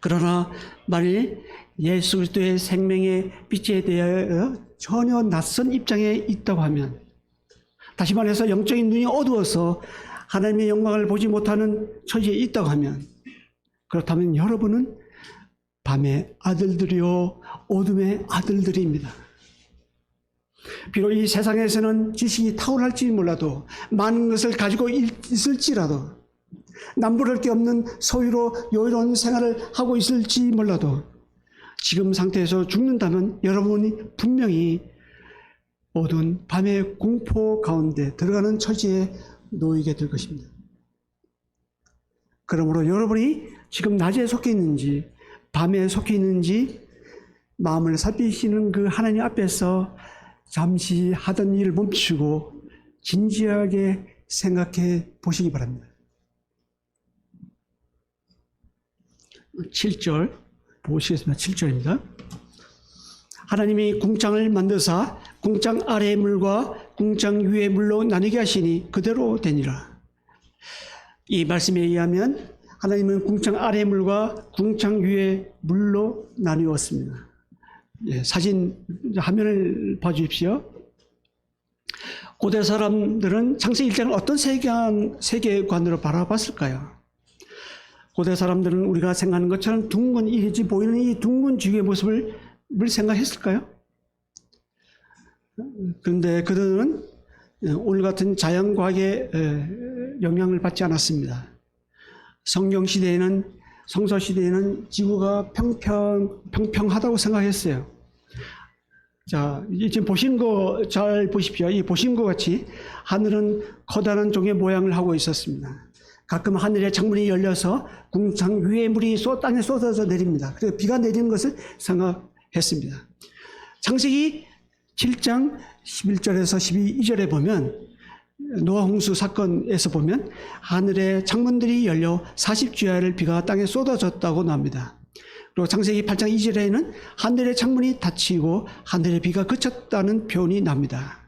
그러나 만일 예수 그리스도의 생명의 빛에 대하여 전혀 낯선 입장에 있다고 하면, 다시 말해서 영적인 눈이 어두워서 하나님의 영광을 보지 못하는 처지에 있다고 하면, 그렇다면 여러분은 밤의 아들들이요 어둠의 아들들입니다. 비록 이 세상에서는 지식이 탁월할지 몰라도, 많은 것을 가지고 있을지라도, 남부를 게 없는 소유로 여유로운 생활을 하고 있을지 몰라도, 지금 상태에서 죽는다면 여러분이 분명히 어두운 밤의 공포 가운데 들어가는 처지에 놓이게 될 것입니다. 그러므로 여러분이 지금 낮에 속해 있는지 밤에 속해 있는지 마음을 살피시는 그 하나님 앞에서 잠시 하던 일을 멈추고 진지하게 생각해 보시기 바랍니다. 7절 보시겠습니다. 7절입니다. 하나님이 궁창을 만드사 궁창 아래의 물과 궁창 위의 물로 나누게 하시니 그대로 되니라. 이 말씀에 의하면 하나님은 궁창 아래의 물과 궁창 위의 물로 나누었습니다. 사진 화면을 봐주십시오. 고대 사람들은 창세기 1장을 어떤 세계관으로 바라봤을까요? 고대 사람들은 우리가 생각하는 것처럼 둥근 이리지 보이는 이 둥근 지구의 모습을 생각했을까요? 그런데 그들은 오늘 같은 자연과학의 영향을 받지 않았습니다. 성경시대에는, 성서시대에는 지구가 평평하다고 생각했어요. 자, 지금 보시는 거 잘 보십시오. 이 보시는 것 같이 하늘은 커다란 종의 모양을 하고 있었습니다. 가끔 하늘의 창문이 열려서 궁창 위에 물이 땅에 쏟아져 내립니다. 그래서 비가 내리는 것을 생각했습니다. 창세기 7장 11절에서 12절에 보면, 노아 홍수 사건에서 보면 하늘의 창문들이 열려 40주야를 비가 땅에 쏟아졌다고 나옵니다. 그리고 창세기 8장 2절에는 하늘의 창문이 닫히고 하늘의 비가 그쳤다는 표현이 납니다.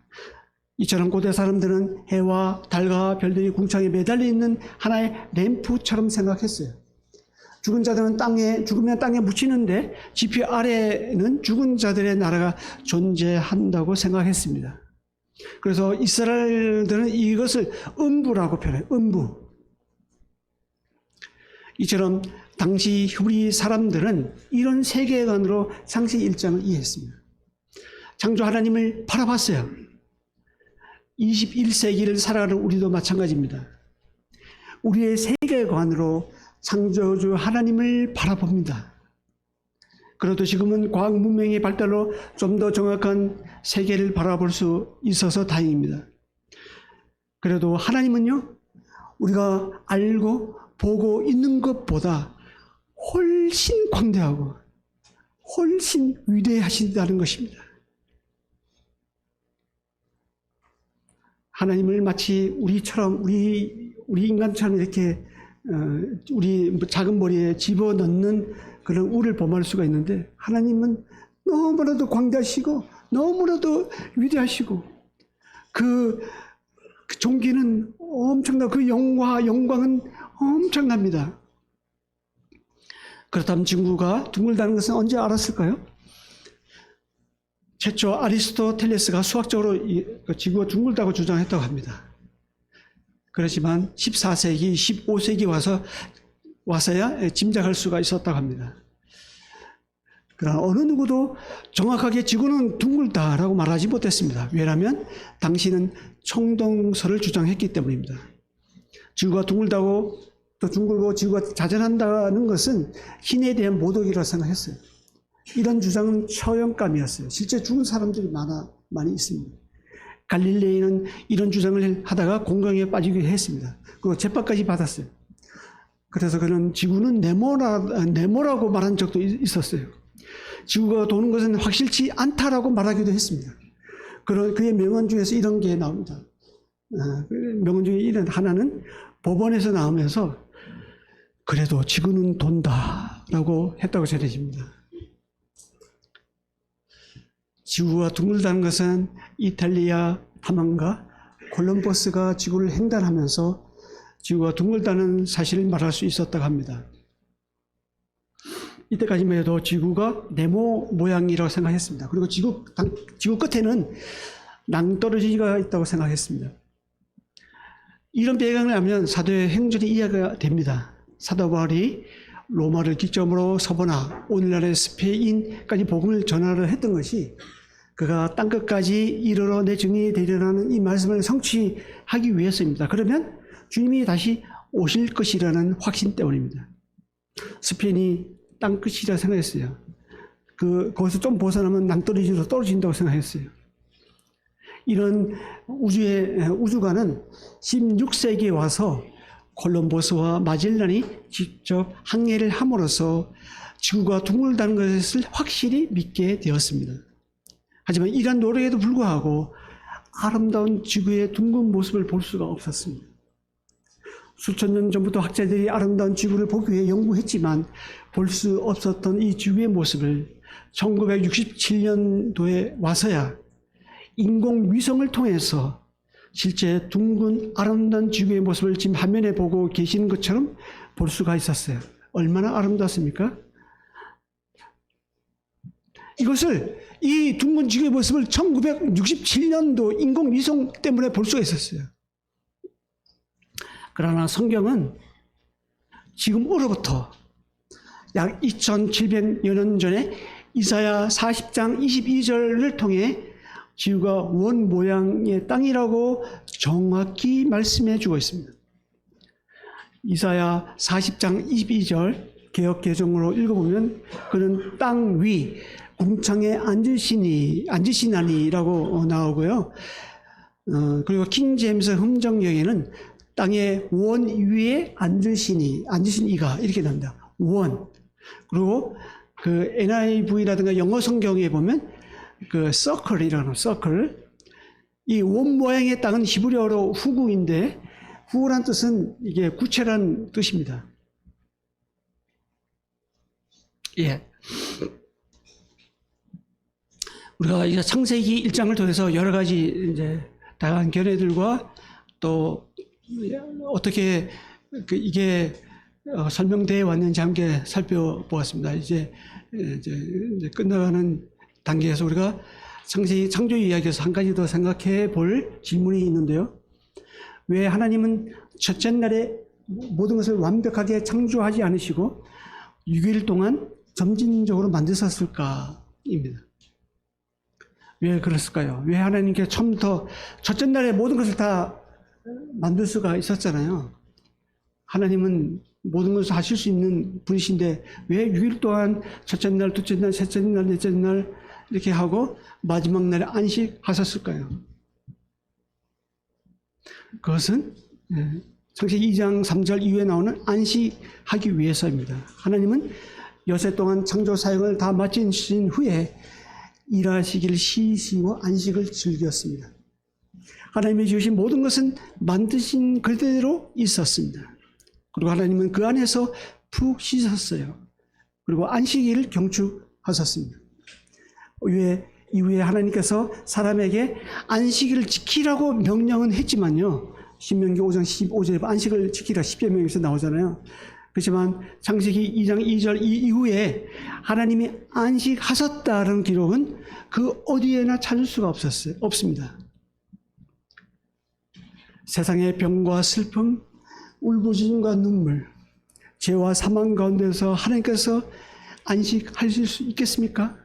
이처럼 고대 사람들은 해와 달과 별들이 궁창에 매달려 있는 하나의 램프처럼 생각했어요. 죽은 자들은 죽으면 땅에 묻히는데 지표 아래에는 죽은 자들의 나라가 존재한다고 생각했습니다. 그래서 이스라엘들은 이것을 음부라고 표현해요. 음부. 이처럼 당시 히브리 사람들은 이런 세계관으로 창세기 1장을 이해했습니다. 창조 하나님을 바라봤어요. 21세기를 살아가는 우리도 마찬가지입니다. 우리의 세계관으로 창조주 하나님을 바라봅니다. 그래도 지금은 과학 문명의 발달로 좀 더 정확한 세계를 바라볼 수 있어서 다행입니다. 그래도 하나님은요, 우리가 알고 보고 있는 것보다 훨씬 광대하고 훨씬 위대하신다는 것입니다. 하나님을 마치 우리처럼, 우리 인간처럼 이렇게 우리 작은 머리에 집어넣는 그런 우를 범할 수가 있는데, 하나님은 너무나도 광대하시고 너무나도 위대하시고 그 존귀는 엄청나고 그 영광은 엄청납니다. 그렇다면 지구가 둥글다는 것은 언제 알았을까요? 최초 아리스토텔레스가 수학적으로 지구가 둥글다고 주장했다고 합니다. 그렇지만 14세기, 15세기 와서야 짐작할 수가 있었다고 합니다. 그러나 어느 누구도 정확하게 지구는 둥글다라고 말하지 못했습니다. 왜냐하면 당시는 총동설을 주장했기 때문입니다. 지구가 둥글다고, 또 둥글고 지구가 자전한다는 것은 신에 대한 모독이라고 생각했어요. 이런 주장은 처형감이었어요. 실제 죽은 사람들이 많이 있습니다. 갈릴레이는 이런 주장을 하다가 공경에 빠지기도 했습니다. 그리고 재판까지 받았어요. 그래서 그는 지구는 네모라고 말한 적도 있었어요. 지구가 도는 것은 확실치 않다라고 말하기도 했습니다. 그의 명언 중에서 이런 게 나옵니다. 명언 중에 이런 하나는 법원에서 나오면서 그래도 지구는 돈다라고 했다고 전해집니다. 지구가 둥글다는 것은 이탈리아 탐험가 콜럼버스가 지구를 횡단하면서 지구가 둥글다는 사실을 말할 수 있었다고 합니다. 이때까지만 해도 지구가 네모 모양이라고 생각했습니다. 그리고 지구 끝에는 낭떠러지가 있다고 생각했습니다. 이런 배경을 알면 사도의 행전이 이해가 됩니다. 사도 바울이 로마를 기점으로 서버나 오늘날의 스페인까지 복음을 전하려 했던 것이 그가 땅끝까지 이르러 내 증인이 되리라는 이 말씀을 성취하기 위해서입니다. 그러면 주님이 다시 오실 것이라는 확신 때문입니다. 스페인이 땅끝이라 생각했어요. 거기서 좀 벗어나면 낭떠러지로 떨어진다고 생각했어요. 이런 우주가는 16세기에 와서 콜럼버스와 마젤란이 직접 항해를 함으로써 지구가 둥글다는 것을 확실히 믿게 되었습니다. 하지만 이러한 노력에도 불구하고 아름다운 지구의 둥근 모습을 볼 수가 없었습니다. 수천 년 전부터 학자들이 아름다운 지구를 보기 위해 연구했지만 볼 수 없었던 이 지구의 모습을 1967년도에 와서야 인공위성을 통해서 실제 둥근 아름다운 지구의 모습을 지금 화면에 보고 계시는 것처럼 볼 수가 있었어요. 얼마나 아름답습니까? 이 둥근 지구의 모습을 1967년도 인공위성 때문에 볼 수가 있었어요. 그러나 성경은 지금으로부터 약 2700여 년 전에 이사야 40장 22절을 통해 지구가 원 모양의 땅이라고 정확히 말씀해 주고 있습니다. 이사야 40장 22절 개역개정으로 읽어보면 그는 땅 위 궁창에 앉으시나니라고 나오고요. 그리고 킹제임스 흥정역에는 땅의 원 위에 앉으신 이가 이렇게 나옵니다. 원. 그리고 그 NIV라든가 영어 성경에 보면 그 서클이라는 서클. 이 원 모양의 땅은 히브리어로 후구인데 후구란 뜻은 이게 구체란 뜻입니다. 예. 우리가 이제 창세기 1장을 통해서 여러 가지 이제 다양한 견해들과 또 어떻게 이게 설명되어 왔는지 함께 살펴보았습니다. 이제 끝나가는 단계에서 우리가 창세기 창조 이야기에서 한 가지 더 생각해 볼 질문이 있는데요. 왜 하나님은 첫째 날에 모든 것을 완벽하게 창조하지 않으시고 6일 동안 점진적으로 만드셨을까입니다. 왜 그랬을까요? 왜 하나님께 처음부터 첫째 날에 모든 것을 다 만들 수가 있었잖아요. 하나님은 모든 것을 하실 수 있는 분이신데 왜 6일 동안 첫째 날, 둘째 날, 셋째 날, 넷째 날 이렇게 하고 마지막 날에 안식하셨을까요? 그것은 창세기 2장 3절 이후에 나오는 안식하기 위해서입니다. 하나님은 여세 동안 창조 사역을 다 마치신 후에 일하시기를 쉬시고 안식을 즐겼습니다. 하나님이 지으신 모든 것은 만드신 그대로 있었습니다. 그리고 하나님은 그 안에서 푹 쉬셨어요. 그리고 안식일을 경축하셨습니다. 이후에 하나님께서 사람에게 안식일을 지키라고 명령은 했지만요. 신명기 5장 15절에 안식을 지키라 10여 명에서 나오잖아요. 그렇지만 창세기 2장 2절 이후에 하나님이 안식하셨다는 기록은 그 어디에나 찾을 수가 없습니다. 세상의 병과 슬픔, 울부짖음과 눈물, 죄와 사망 가운데서 하나님께서 안식하실 수 있겠습니까?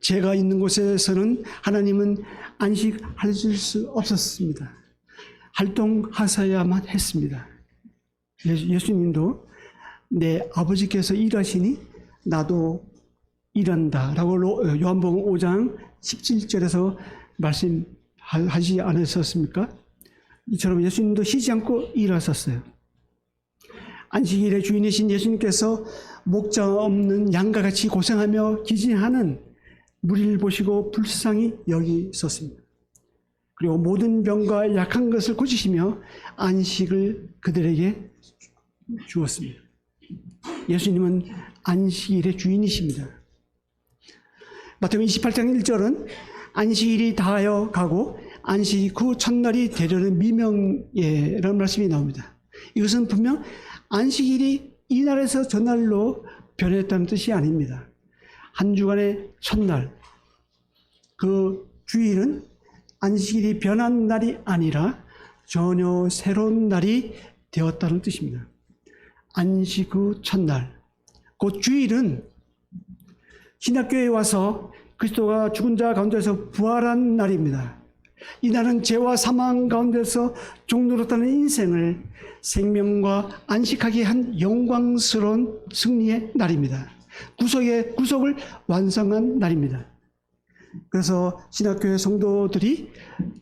죄가 있는 곳에서는 하나님은 안식하실 수 없었습니다. 활동하셔야만 했습니다. 예수님도 내 아버지께서 일하시니 나도 일한다 라고 요한복음 5장 17절에서 말씀하지 않으셨습니까? 이처럼 예수님도 쉬지 않고 일하셨어요. 안식일의 주인이신 예수님께서 목자 없는 양과 같이 고생하며 기진하는 무리를 보시고 불쌍히 여기셨습니다. 그리고 모든 병과 약한 것을 고치시며 안식을 그들에게 주었습니다. 예수님은 안식일의 주인이십니다. 마태복음 28장 1절은 안식일이 다하여 가고 안식 후 첫날이 되려는 미명예라는 말씀이 나옵니다. 이것은 분명 안식일이 이날에서 전날로 변했다는 뜻이 아닙니다. 한 주간의 첫날, 그 주일은 안식일이 변한 날이 아니라 전혀 새로운 날이 되었다는 뜻입니다. 안식 후 첫날, 그 주일은 신약교회에 와서 그리스도가 죽은 자 가운데서 부활한 날입니다. 이날은 죄와 사망 가운데서 종노릇하는 인생을 생명과 안식하게 한 영광스러운 승리의 날입니다. 구속을 완성한 날입니다. 그래서 신약교회 성도들이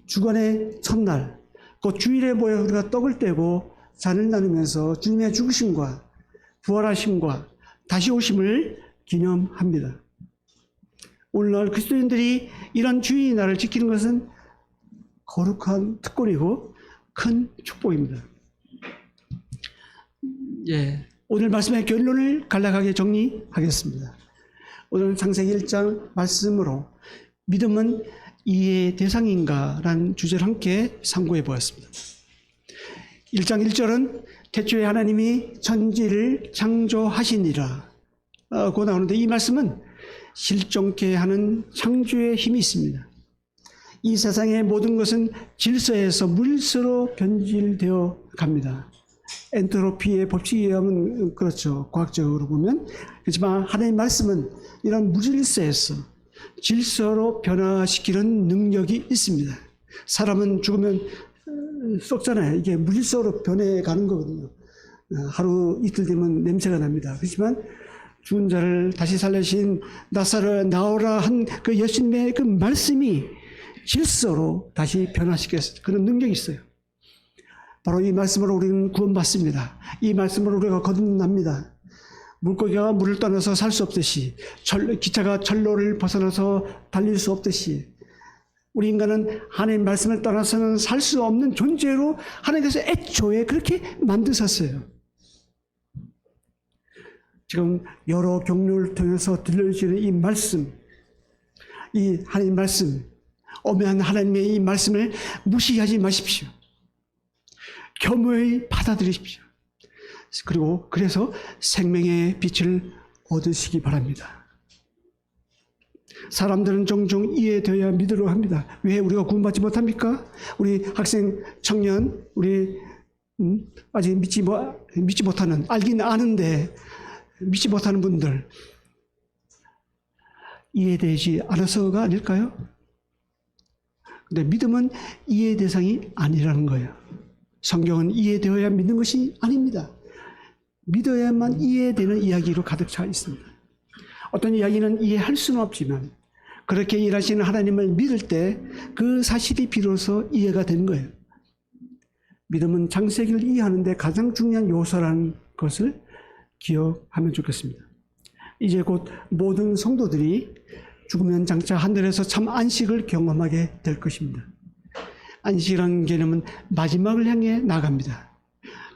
주간의 첫날, 그 주일에 모여 우리가 떡을 떼고 잔을 나누면서 주님의 죽으심과 부활하심과 다시 오심을 기념합니다. 오늘날 그리스도인들이 이런 주의 날을 지키는 것은 거룩한 특권이고 큰 축복입니다. 오늘 말씀의 결론을 간략하게 정리하겠습니다. 오늘 창세기 1장 말씀으로 믿음은 이해의 대상인가? 라는 주제를 함께 상고해 보았습니다. 1장 1절은 태초에 하나님이 천지를 창조하시니라 고 나오는데, 이 말씀은 실존케 하는 창조의 힘이 있습니다. 이 세상의 모든 것은 질서에서 무질서로 변질되어 갑니다. 엔트로피의 법칙에 의하면 그렇죠. 과학적으로 보면. 그렇지만 하나님의 말씀은 이런 무질서에서 질서로 변화시키는 능력이 있습니다. 사람은 죽으면 썩잖아요. 이게 무질서로 변해가는 거거든요. 하루 이틀 되면 냄새가 납니다. 그렇지만 죽은 자를 다시 살리신 나사로 나오라 한 그 예수님의 그 말씀이 질서로 다시 변화시켰어요. 그런 능력이 있어요. 바로 이 말씀으로 우리는 구원받습니다. 이 말씀으로 우리가 거듭납니다. 물고기가 물을 떠나서 살 수 없듯이, 기차가 철로를 벗어나서 달릴 수 없듯이, 우리 인간은 하나님의 말씀을 떠나서는 살 수 없는 존재로 하나님께서 애초에 그렇게 만드셨어요. 지금 여러 경로를 통해서 들려주시는 이 말씀, 이 하나님 말씀, 엄연한 하나님의 이 말씀을 무시하지 마십시오. 겸허히 받아들이십시오. 그리고 그래서 생명의 빛을 얻으시기 바랍니다. 사람들은 종종 이해되어야 믿으려 합니다. 왜 우리가 구원받지 못합니까? 우리 학생, 청년, 우리 아직 믿지 못하는, 알긴 아는데 믿지 못하는 분들, 이해되지 않아서가 아닐까요? 근데 믿음은 이해 대상이 아니라는 거예요. 성경은 이해되어야 믿는 것이 아닙니다. 믿어야만 이해되는 이야기로 가득 차 있습니다. 어떤 이야기는 이해할 수는 없지만 그렇게 일하시는 하나님을 믿을 때 그 사실이 비로소 이해가 되는 거예요. 믿음은 창세기를 이해하는 데 가장 중요한 요소라는 것을 기억하면 좋겠습니다. 이제 곧 모든 성도들이 죽으면 장차 하늘에서 참 안식을 경험하게 될 것입니다. 안식이라는 개념은 마지막을 향해 나갑니다.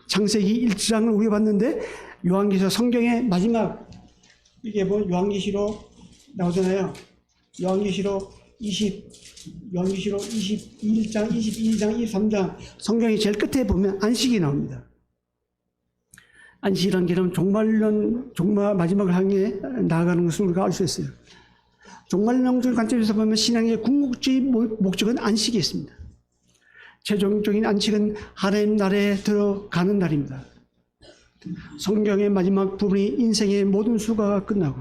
창세기 1장을 우리가 봤는데 요한계시록 성경의 마지막, 이게 뭐 요한계시록 나오잖아요. 요한계시록 21장, 22장, 23장 성경이 제일 끝에 보면 안식이 나옵니다. 안식이라는 개념은 종말 마지막을 향해 나아가는 것을 우리가 알 수 있어요. 종말론적 관점에서 보면 신앙의 궁극적인 목적은 안식이 있습니다. 최종적인 안식은 하나님 나라에 들어가는 날입니다. 성경의 마지막 부분이 인생의 모든 수고가 끝나고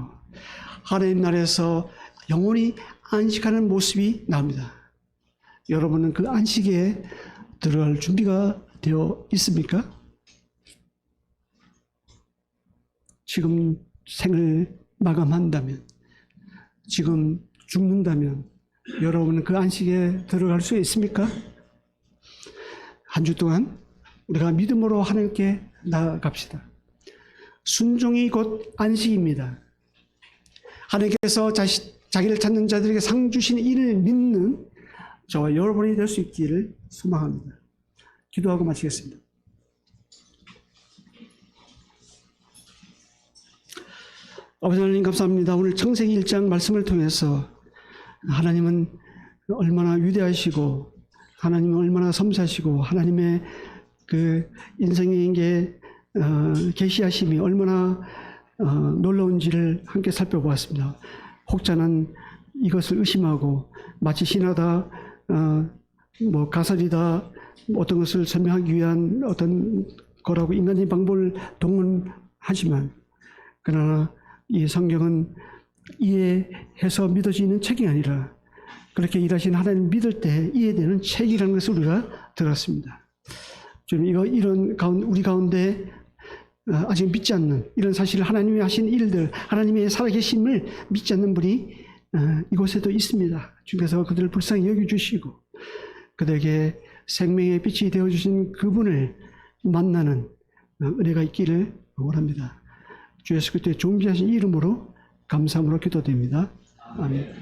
하나님 나라에서 영원히 안식하는 모습이 나옵니다. 여러분은 그 안식에 들어갈 준비가 되어 있습니까? 지금 생을 마감한다면, 지금 죽는다면 여러분은 그 안식에 들어갈 수 있습니까? 한 주 동안 우리가 믿음으로 하나님께 나아갑시다. 순종이 곧 안식입니다. 하나님께서 자기를 찾는 자들에게 상 주시는 이를 믿는 저와 여러분이 될 수 있기를 소망합니다. 기도하고 마치겠습니다. 아버지 하나님 감사합니다. 오늘 창세기 1장 말씀을 통해서 하나님은 얼마나 위대하시고 하나님은 얼마나 섬세하시고 하나님의 그 인생에게 계시하심이 얼마나 놀라운지를 함께 살펴보았습니다. 혹자는 이것을 의심하고 마치 신하다, 가설이다, 어떤 것을 설명하기 위한 어떤 거라고 인간적인 방법을 동원하지만, 그러나 이 성경은 이해해서 믿어지는 책이 아니라 그렇게 일하신 하나님 믿을 때 이해되는 책이라는 것을 우리가 들었습니다. 주님, 우리 가운데 아직 믿지 않는 이런 사실을 하나님이 하신 일들, 하나님의 살아계심을 믿지 않는 분이 이곳에도 있습니다. 주께서 그들을 불쌍히 여겨주시고 그들에게 생명의 빛이 되어주신 그분을 만나는 은혜가 있기를 원합니다. 주 예수 그리스도의 존귀하신 이름으로 감사함으로 기도드립니다. 아멘.